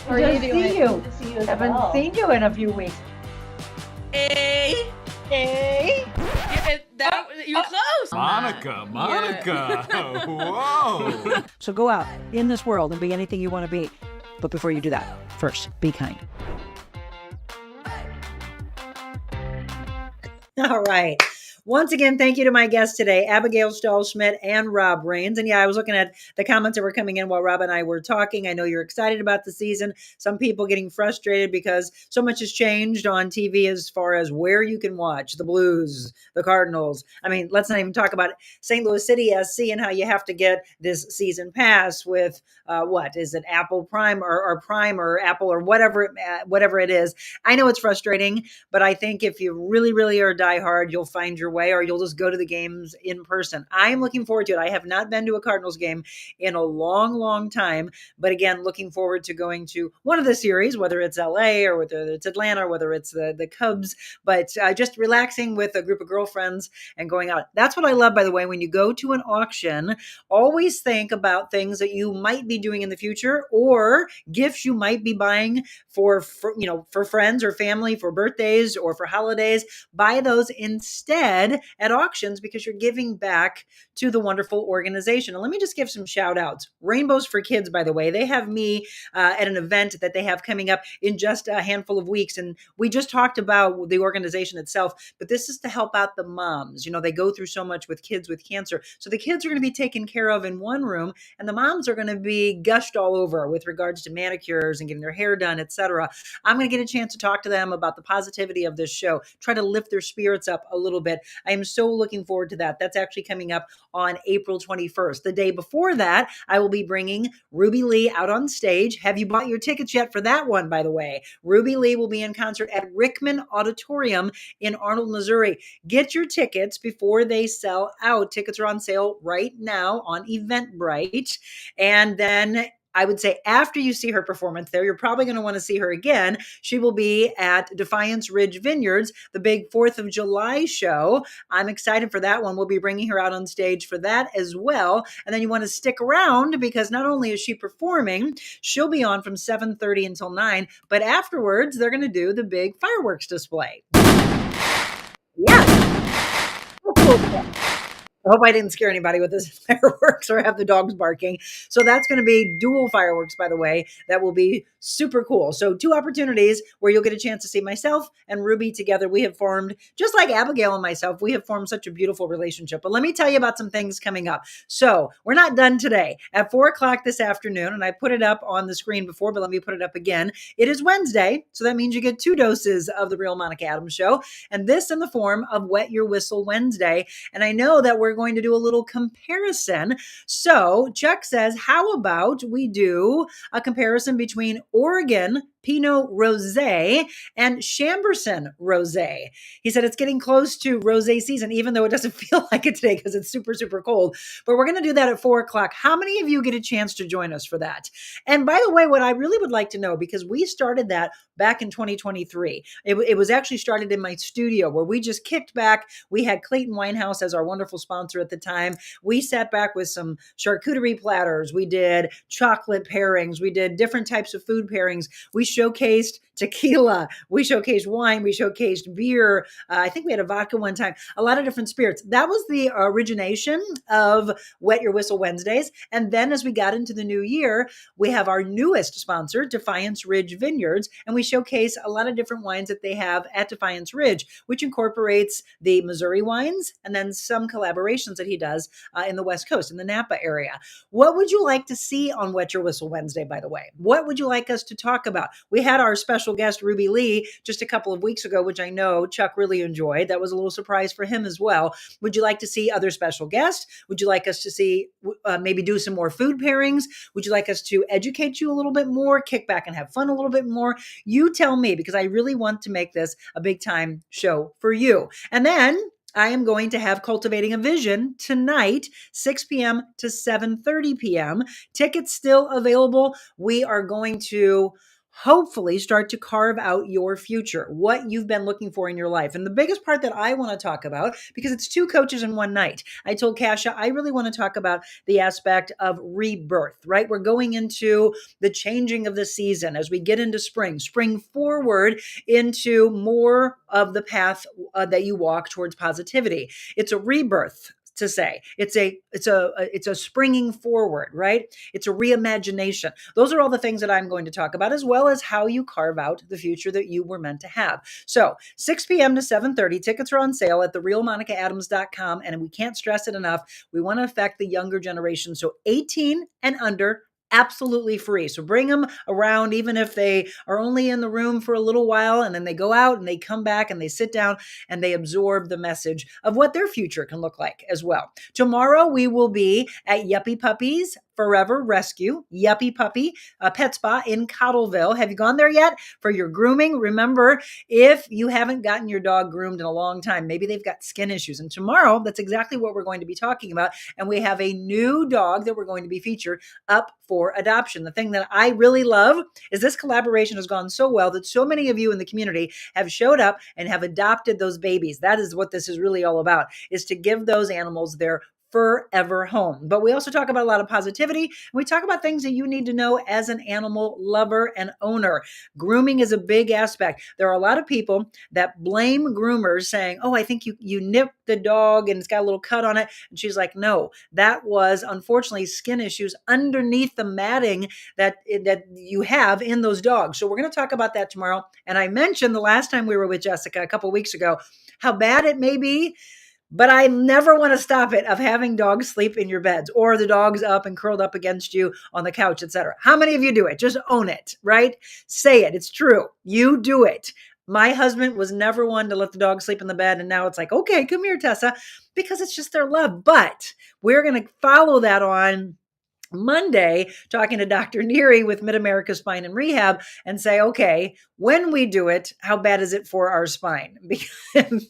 How are you doing? Good to see you. Haven't seen you in a few weeks. Hey. Hey. That You're close. Monica. Whoa. So go out in this world and be anything you want to be. But before you do that, first, be kind. All right. Once again, thank you to my guests today, Abigail Stahlschmidt and Rob Rains. And yeah, I was looking at the comments that were coming in while Rob and I were talking. I know you're excited about the season. Some people getting frustrated because so much has changed on TV as far as where you can watch the Blues, the Cardinals. I mean, let's not even talk about St. Louis City SC and how you have to get this season pass with what is it, Apple Prime or Prime or Apple or whatever it is. I know it's frustrating, but I think if you really, really are diehard, you'll find your way, or you'll just go to the games in person. I am looking forward to it. I have not been to a Cardinals game in a long, long time, but again, looking forward to going to one of the series, whether it's LA or whether it's Atlanta or whether it's the Cubs, but just relaxing with a group of girlfriends and going out. That's what I love, by the way, when you go to an auction, always think about things that you might be doing in the future or gifts you might be buying for friends or family, for birthdays or for holidays. Buy those instead at auctions because you're giving back to the wonderful organization. And let me just give some shout outs. Rainbows for Kids, by the way, they have me at an event that they have coming up in just a handful of weeks. And we just talked about the organization itself, but this is to help out the moms. You know, they go through so much with kids with cancer. So the kids are going to be taken care of in one room and the moms are going to be gushed all over with regards to manicures and getting their hair done, etc. I'm going to get a chance to talk to them about the positivity of this show, try to lift their spirits up a little bit. I am so looking forward to that. That's actually coming up on April 21st. The day before that, I will be bringing Ruby Lee out on stage. Have you bought your tickets yet for that one, by the way? Ruby Lee will be in concert at Rickman Auditorium in Arnold, Missouri. Get your tickets before they sell out. Tickets are on sale right now on Eventbrite. And then I would say after you see her performance there, you're probably going to want to see her again. She will be at Defiance Ridge Vineyards, the big 4th of July show. I'm excited for that one. We'll be bringing her out on stage for that as well. And then you want to stick around because not only is she performing, she'll be on from 7:30 until 9, but afterwards they're going to do the big fireworks display. Yes. Oh, I hope I didn't scare anybody with this fireworks or have the dogs barking. So that's going to be dual fireworks, by the way. That will be super cool. So 2 opportunities where you'll get a chance to see myself and Ruby together. We have formed, just like Abigail and myself, we have formed such a beautiful relationship. But let me tell you about some things coming up. So we're not done today. At 4:00 this afternoon, and I put it up on the screen before, but let me put it up again. It is Wednesday. So that means you get 2 doses of The Real Monica Adams Show. And this in the form of Wet Your Whistle Wednesday. And I know that we're going to do a little comparison. So Chuck says, how about we do a comparison between Oregon Pinot Rosé and Chamberson Rosé. He said it's getting close to rosé season, even though it doesn't feel like it today because it's super, super cold. But we're going to do that at 4:00. How many of you get a chance to join us for that? And by the way, what I really would like to know, because we started that back in 2023, it was actually started in my studio where we just kicked back. We had Clayton Winehouse as our wonderful sponsor at the time. We sat back with some charcuterie platters. We did chocolate pairings. We did different types of food pairings. We showcased tequila. We showcased wine. We showcased beer. I think we had a vodka one time, a lot of different spirits. That was the origination of Wet Your Whistle Wednesdays. And then as we got into the new year, we have our newest sponsor, Defiance Ridge Vineyards, and we showcase a lot of different wines that they have at Defiance Ridge, which incorporates the Missouri wines and then some collaborations that he does in the West Coast, in the Napa area. What would you like to see on Wet Your Whistle Wednesday, by the way? What would you like us to talk about? We had our special guest, Ruby Lee, just a couple of weeks ago, which I know Chuck really enjoyed. That was a little surprise for him as well. Would you like to see other special guests? Would you like us to see maybe do some more food pairings? Would you like us to educate you a little bit more, kick back and have fun a little bit more? You tell me, because I really want to make this a big time show for you. And then I am going to have Cultivating a Vision tonight, 6 p.m. to 7:30 p.m. Tickets still available. We are going to hopefully start to carve out your future, what you've been looking for in your life. And the biggest part that I want to talk about, because it's 2 coaches in one night, I told Kasha, I really want to talk about the aspect of rebirth, right? We're going into the changing of the season as we get into spring forward into more of the path that you walk towards positivity. It's a rebirth, to say it's a springing forward, right? It's a reimagination. Those are all the things that I'm going to talk about, as well as how you carve out the future that you were meant to have. So 6 p.m. to 7:30, tickets are on sale at TheRealMonicaAdams.com, and we can't stress it enough. We want to affect the younger generation, so 18 and under, absolutely free. So bring them around, even if they are only in the room for a little while, and then they go out and they come back and they sit down and they absorb the message of what their future can look like as well. Tomorrow we will be at Yuppie Puppies Forever Rescue, Yuppie Puppy Pet Spa in Cottleville. Have you gone there yet for your grooming? Remember, if you haven't gotten your dog groomed in a long time, maybe they've got skin issues. And tomorrow, that's exactly what we're going to be talking about. And we have a new dog that we're going to be featured up for adoption. The thing that I really love is this collaboration has gone so well that so many of you in the community have showed up and have adopted those babies. That is what this is really all about, is to give those animals their forever home. But we also talk about a lot of positivity. And we talk about things that you need to know as an animal lover and owner. Grooming is a big aspect. There are a lot of people that blame groomers, saying, oh, I think you nipped the dog and it's got a little cut on it. And she's like, no, that was unfortunately skin issues underneath the matting that you have in those dogs. So we're going to talk about that tomorrow. And I mentioned the last time we were with Jessica a couple of weeks ago, how bad it may be, but I never want to stop it, of having dogs sleep in your beds, or the dog's up and curled up against you on the couch, etc. How many of you do it? Just own it, right? Say it. It's true. You do it. My husband was never one to let the dog sleep in the bed. And now it's like, okay, come here, Tessa, because it's just their love. But we're going to follow that on Monday, talking to Dr. Neary with Mid-America Spine and Rehab, and say, okay, when we do it, how bad is it for our spine?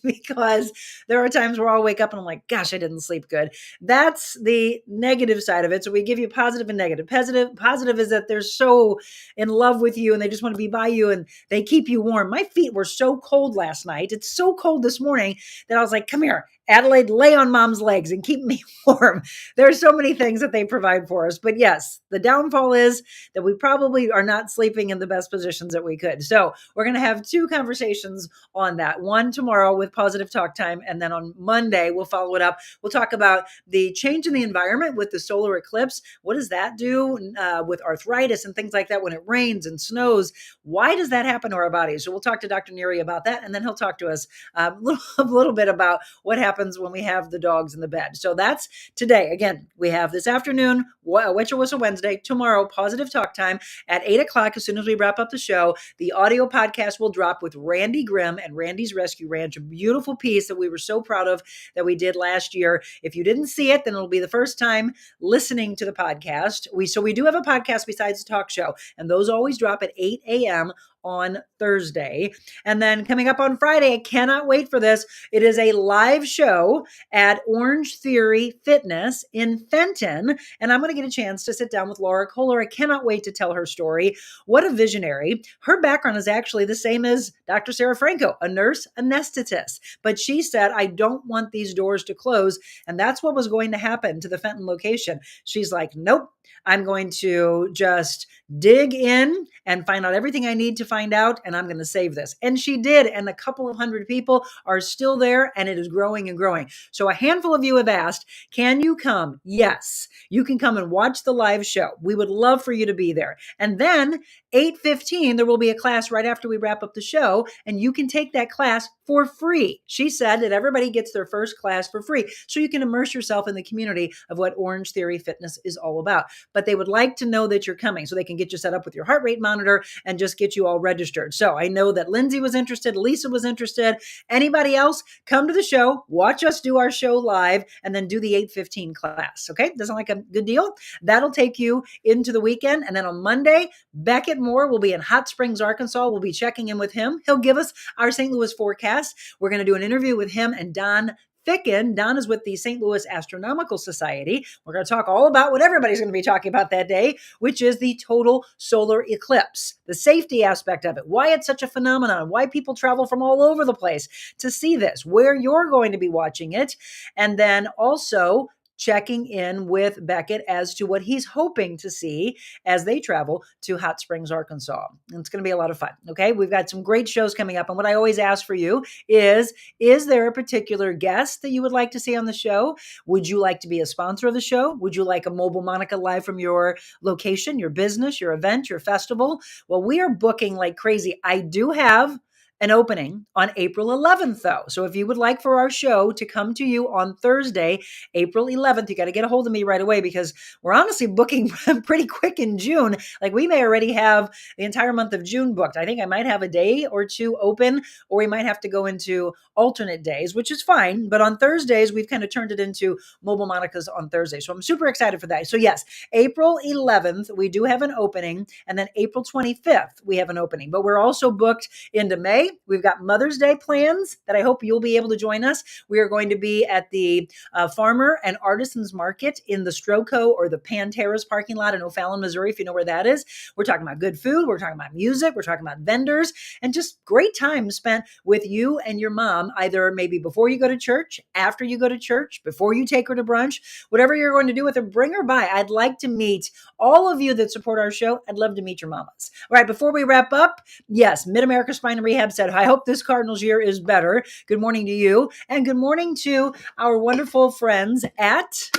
Because there are times where I'll wake up and I'm like, gosh, I didn't sleep good. That's the negative side of it. So we give you positive and negative. Positive is that they're so in love with you and they just want to be by you and they keep you warm. My feet were so cold last night. It's so cold this morning that I was like, come here, Adelaide, lay on mom's legs and keep me warm. There are so many things that they provide for us. But yes, the downfall is that we probably are not sleeping in the best positions that we could. So we're going to have 2 conversations on that. One tomorrow with Positive Talk Time. And then on Monday, we'll follow it up. We'll talk about the change in the environment with the solar eclipse. What does that do with arthritis and things like that when it rains and snows? Why does that happen to our bodies? So we'll talk to Dr. Neary about that. And then he'll talk to us a little bit about what happens when we have the dogs in the bed. So that's today. Again, we have this afternoon, Wet Your Whistle Wednesday, tomorrow, Positive Talk Time at 8 o'clock. As soon as we wrap up the show, the audio podcast will drop with Randy Grimm and Randy's Rescue Ranch, a beautiful piece that we were so proud of that we did last year. If you didn't see it, then it'll be the first time listening to the podcast. We do have a podcast besides the talk show, and those always drop at 8 a.m. on Thursday. And then coming up on Friday, I cannot wait for this. It is a live show at Orange Theory Fitness in Fenton. And I'm going to get a chance to sit down with Laura Kohler. I cannot wait to tell her story. What a visionary. Her background is actually the same as Dr. Sarah Franco, a nurse anesthetist. But she said, I don't want these doors to close. And that's what was going to happen to the Fenton location. She's like, nope, I'm going to just dig in and find out everything I need to find out, and I'm going to save this. And she did, and a couple of hundred people are still there, and it is growing and growing. So a handful of you have asked, can you come? Yes, you can come and watch the live show. We would love for you to be there. And then 8:15, there will be a class right after we wrap up the show, and you can take that class for free. She said that everybody gets their first class for free, so you can immerse yourself in the community of what Orange Theory Fitness is all about. But they would like to know that you're coming so they can get you set up with your heart rate monitor and just get you all registered. So I know that Lindsay was interested, Lisa was interested. Anybody else, come to the show, watch us do our show live, and then do the 8:15 class. Okay, doesn't like a good deal? That'll take you into the weekend. And then on Monday, Beckett Moore will be in Hot Springs, Arkansas. We'll be checking in with him. He'll give us our St. Louis forecast. We're going to do an interview with him and Don thicken. Don is with the St. Louis Astronomical Society. We're going to talk all about what everybody's going to be talking about that day, which is the total solar eclipse, the safety aspect of it, why it's such a phenomenon, why people travel from all over the place to see this, where you're going to be watching it, and then also checking in with Beckett as to what he's hoping to see as they travel to Hot Springs, Arkansas. And it's going to be a lot of fun. Okay. We've got some great shows coming up. And what I always ask for you is there a particular guest that you would like to see on the show? Would you like to be a sponsor of the show? Would you like a Mobile Monica live from your location, your business, your event, your festival? Well, we are booking like crazy. I do have an opening on April 11th, though. So if you would like for our show to come to you on Thursday, April 11th, you got to get a hold of me right away because we're honestly booking pretty quick in June. Like we may already have the entire month of June booked. I think I might have a day or two open, or we might have to go into alternate days, which is fine. But on Thursdays, we've kind of turned it into Mobile Monica's on Thursday. So I'm super excited for that. So yes, April 11th, we do have an opening. And then April 25th, we have an opening. But we're also booked into May. We've got Mother's Day plans that I hope you'll be able to join us. We are going to be at the Farmer and Artisans Market in the Stroco or the Panteras parking lot in O'Fallon, Missouri, if you know where that is. We're talking about good food. We're talking about music. We're talking about vendors and just great time spent with you and your mom, either maybe before you go to church, after you go to church, before you take her to brunch, whatever you're going to do with her, bring her by. I'd like to meet all of you that support our show. I'd love to meet your mamas. All right, before we wrap up, yes, Mid-America Spine and Rehab said, I hope this Cardinals year is better. Good morning to you. And good morning to our wonderful friends at...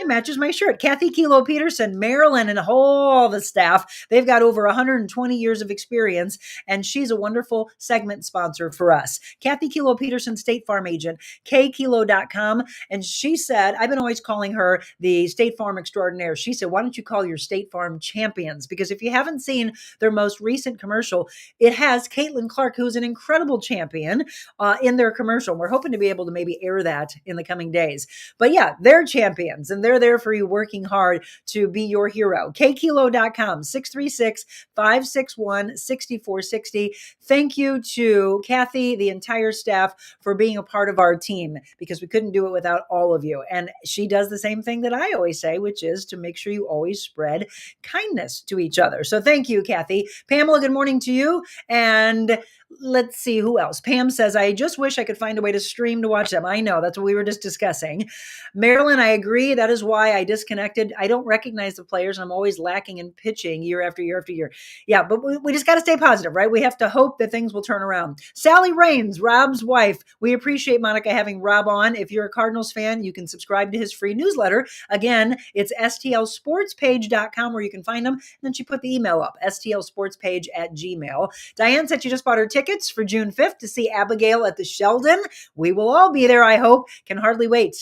It matches my shirt. Kathy Kilo Peterson, Marilyn, and all the staff. They've got over 120 years of experience, and she's a wonderful segment sponsor for us. Kathy Kilo Peterson, State Farm agent, kkilo.com. And she said, I've been always calling her the State Farm extraordinaire. She said, why don't you call your State Farm champions? Because if you haven't seen their most recent commercial, it has Caitlin Clark, who's an incredible champion in their commercial. We're hoping to be able to maybe air that in the coming days. But yeah, they're champions, and they're there for you, working hard to be your hero. kkilo.com, 636-561-6460. Thank you to Kathy, the entire staff, for being a part of our team, because we couldn't do it without all of you. And she does the same thing that I always say, which is to make sure you always spread kindness to each other. So thank you, Kathy. Pamela, good morning to you. And let's see who else. Pam says, I just wish I could find a way to stream to watch them. I know, that's what we were just discussing. Marilyn, I agree. That is why I disconnected. I don't recognize the players. I'm always lacking in pitching year after year after year. Yeah, but we just got to stay positive, right? We have to hope that things will turn around. Sally Raines, Rob's wife. We appreciate Monica having Rob on. If you're a Cardinals fan, you can subscribe to his free newsletter. Again, it's stlsportspage.com where you can find them. And then she put the email up, stlsportspage@gmail. Diane said she just bought her tickets for June 5th to see Abigail at the Sheldon. We will all be there, I hope. Cannot hardly wait.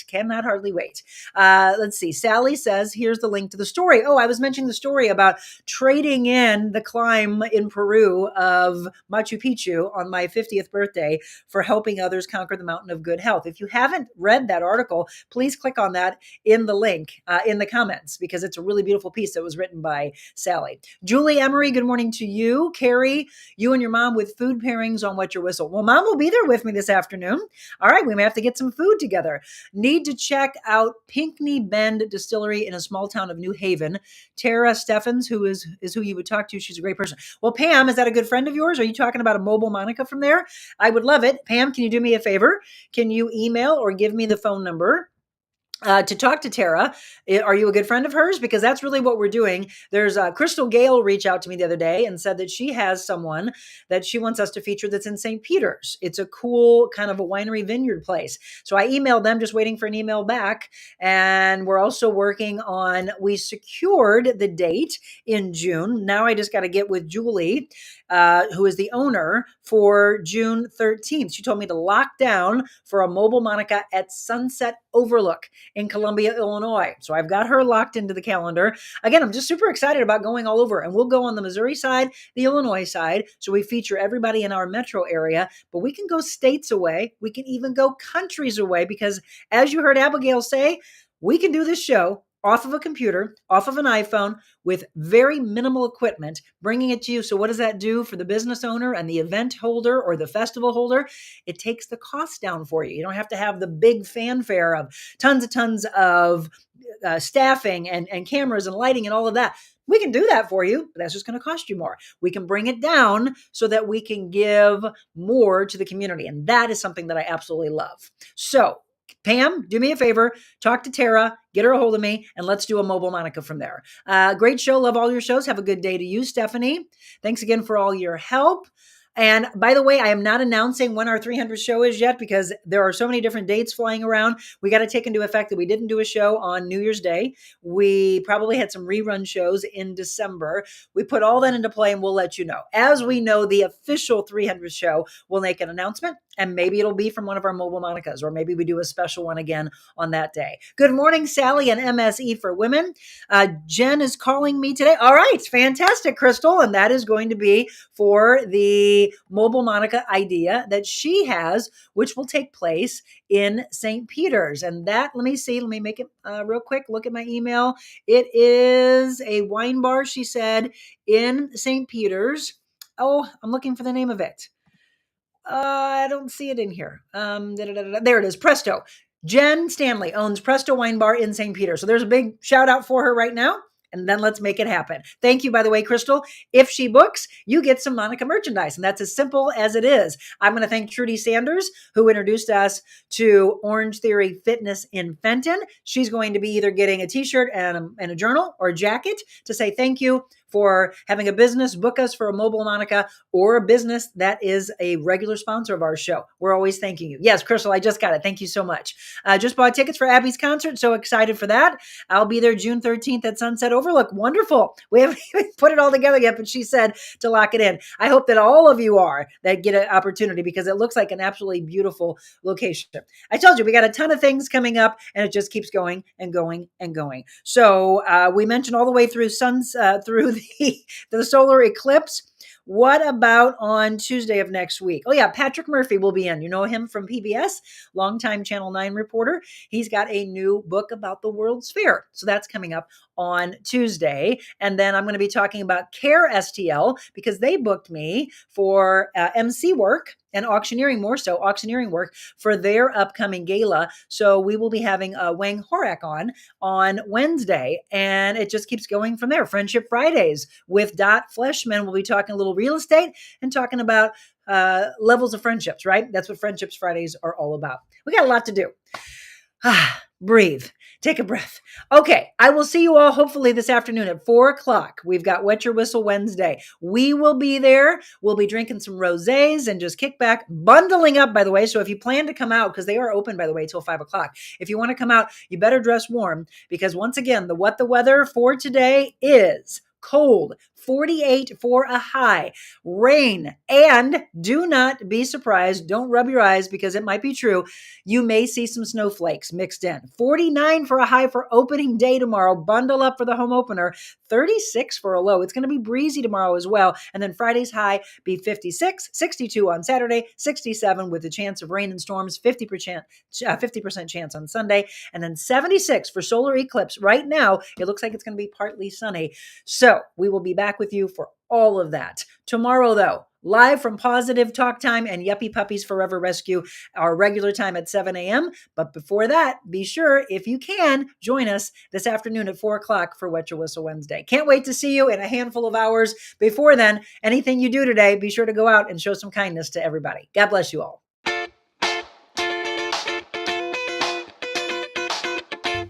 Let's see. Sally says, here's the link to the story. Oh, I was mentioning the story about trading in the climb in Peru of Machu Picchu on my 50th birthday for helping others conquer the mountain of good health. If you haven't read that article, please click on that in the link in the comments, because it's a really beautiful piece that was written by Sally. Julie Emery, good morning to you. Carrie, you and your mom with food pairings on Wet Your Whistle. Well, mom will be there with me this afternoon. All right, we may have to get some food together. Need to check out Pinckney Bend Distillery in a small town of New Haven. Tara Steffens, who is who you would talk to. She's a great person. Well, Pam, is that a good friend of yours? Are you talking about a Mobile Monica from there? I would love it. Pam, can you do me a favor? Can you email or give me the phone number to talk to Tara? Are you a good friend of hers? Because that's really what we're doing. There's Crystal Gale reached out to me the other day and said that she has someone that she wants us to feature that's in St. Peter's. It's a cool kind of a winery vineyard place. So I emailed them, just waiting for an email back. And we're also working on, we secured the date in June. Now I just got to get with Julie, who is the owner, for June 13th. She told me to lock down for a Mobile Monica at Sunset Overlook in Columbia, Illinois. So I've got her locked into the calendar. Again, I'm just super excited about going all over, and we'll go on the Missouri side, the Illinois side. So we feature everybody in our metro area, but we can go states away. We can even go countries away, because as you heard Abigail say, we can do this show off of a computer, off of an iPhone, with very minimal equipment, bringing it to you. So what does that do for the business owner and the event holder or the festival holder? It takes the cost down for you. You don't have to have the big fanfare of tons of staffing and cameras and lighting and all of that. We can do that for you, but that's just going to cost you more. We can bring it down so that we can give more to the community. And that is something that I absolutely love. So Pam, do me a favor, talk to Tara, get her a hold of me, and let's do a Mobile Monica from there. Great show. Love all your shows. Have a good day to you, Stephanie. Thanks again for all your help. And by the way, I am not announcing when our 300th show is yet because there are so many different dates flying around. We got to take into effect that we didn't do a show on New Year's Day. We probably had some rerun shows in December. We put all that into play and we'll let you know. As we know, the official 300th show will make an announcement, and maybe it'll be from one of our Mobile Monicas, or maybe we do a special one again on that day. Good morning, Sally and MSE for Women. Jen is calling me today. All right, fantastic, Crystal. And that is going to be for the Mobile Monica idea that she has, which will take place in St. Peter's. And that, let me make it real quick. Look at my email. It is a wine bar, she said, in St. Peter's. Oh, I'm looking for the name of it. I don't see it in here. There it is. Presto. Jen Stanley owns Presto Wine Bar in St. Peter. So there's a big shout out for her right now. And then let's make it happen. Thank you, by the way, Crystal. If she books, you get some Monica merchandise. And that's as simple as it is. I'm going to thank Trudy Sanders, who introduced us to Orange Theory Fitness in Fenton. She's going to be either getting a t-shirt and a journal or a jacket to say thank you for having a business book us for a Mobile Monica, or a business that is a regular sponsor of our show. We're always thanking you. Yes, Crystal, I just got it. Thank you so much. Just bought tickets for Abby's concert. So excited for that. I'll be there June 13th at Sunset Overlook. Wonderful. We haven't even put it all together yet, but she said to lock it in. I hope that all of you are that get an opportunity, because it looks like an absolutely beautiful location. I told you, we got a ton of things coming up, and it just keeps going and going and going. So we mentioned all the way through through the solar eclipse. What about on Tuesday of next week? Oh yeah, Patrick Murphy will be in. You know him from PBS, longtime Channel 9 reporter. He's got a new book about the World's Fair. So that's coming up on Tuesday. And then I'm going to be talking about Care STL, because they booked me for MC work and auctioneering, more so auctioneering work for their upcoming gala. So we will be having Wang Horak on Wednesday, and it just keeps going from there. Friendship Fridays with Dot Fleshman. We'll be talking a little real estate and talking about levels of friendships, right? That's what Friendships Fridays are all about. We got a lot to do. Breathe. Take a breath. Okay, I will see you all hopefully this afternoon at 4:00. We've got Wet Your Whistle Wednesday. We will be there. We'll be drinking some rosés and just kick back, bundling up, by the way. So if you plan to come out, because they are open, by the way, till 5:00. If you want to come out, you better dress warm, because once again, the weather for today is cold, 48 for a high, rain, and do not be surprised. Don't rub your eyes, because it might be true. You may see some snowflakes mixed in. 49 for a high for opening day tomorrow. Bundle up for the home opener. 36 for a low. It's going to be breezy tomorrow as well. And then Friday's high be 56, 62 on Saturday, 67 with the chance of rain and storms, 50% chance on Sunday, and then 76 for solar eclipse. Right now, it looks like it's going to be partly sunny. So we will be back with you for all of that. Tomorrow, though, live from Positive Talk Time and Yuppie Puppies Forever Rescue, our regular time at 7 a.m. But before that, be sure, if you can, join us this afternoon at 4:00 for Wet Your Whistle Wednesday. Can't wait to see you in a handful of hours. Before then, anything you do today, be sure to go out and show some kindness to everybody. God bless you all.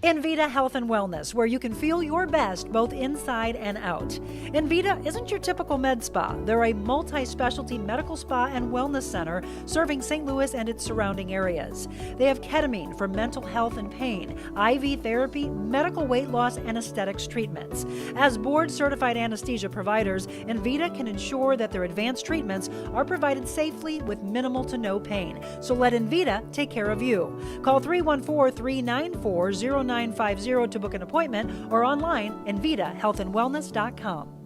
Envita Health and Wellness, where you can feel your best both inside and out. Envita isn't your typical med spa. They're a multi-specialty medical spa and wellness center serving St. Louis and its surrounding areas. They have ketamine for mental health and pain, IV therapy, medical weight loss, and aesthetics treatments. As board-certified anesthesia providers, Envita can ensure that their advanced treatments are provided safely with minimal to no pain. So let Envita take care of you. Call 314-394-0950 to book an appointment, or online, EnvitaHealthandWellness.com.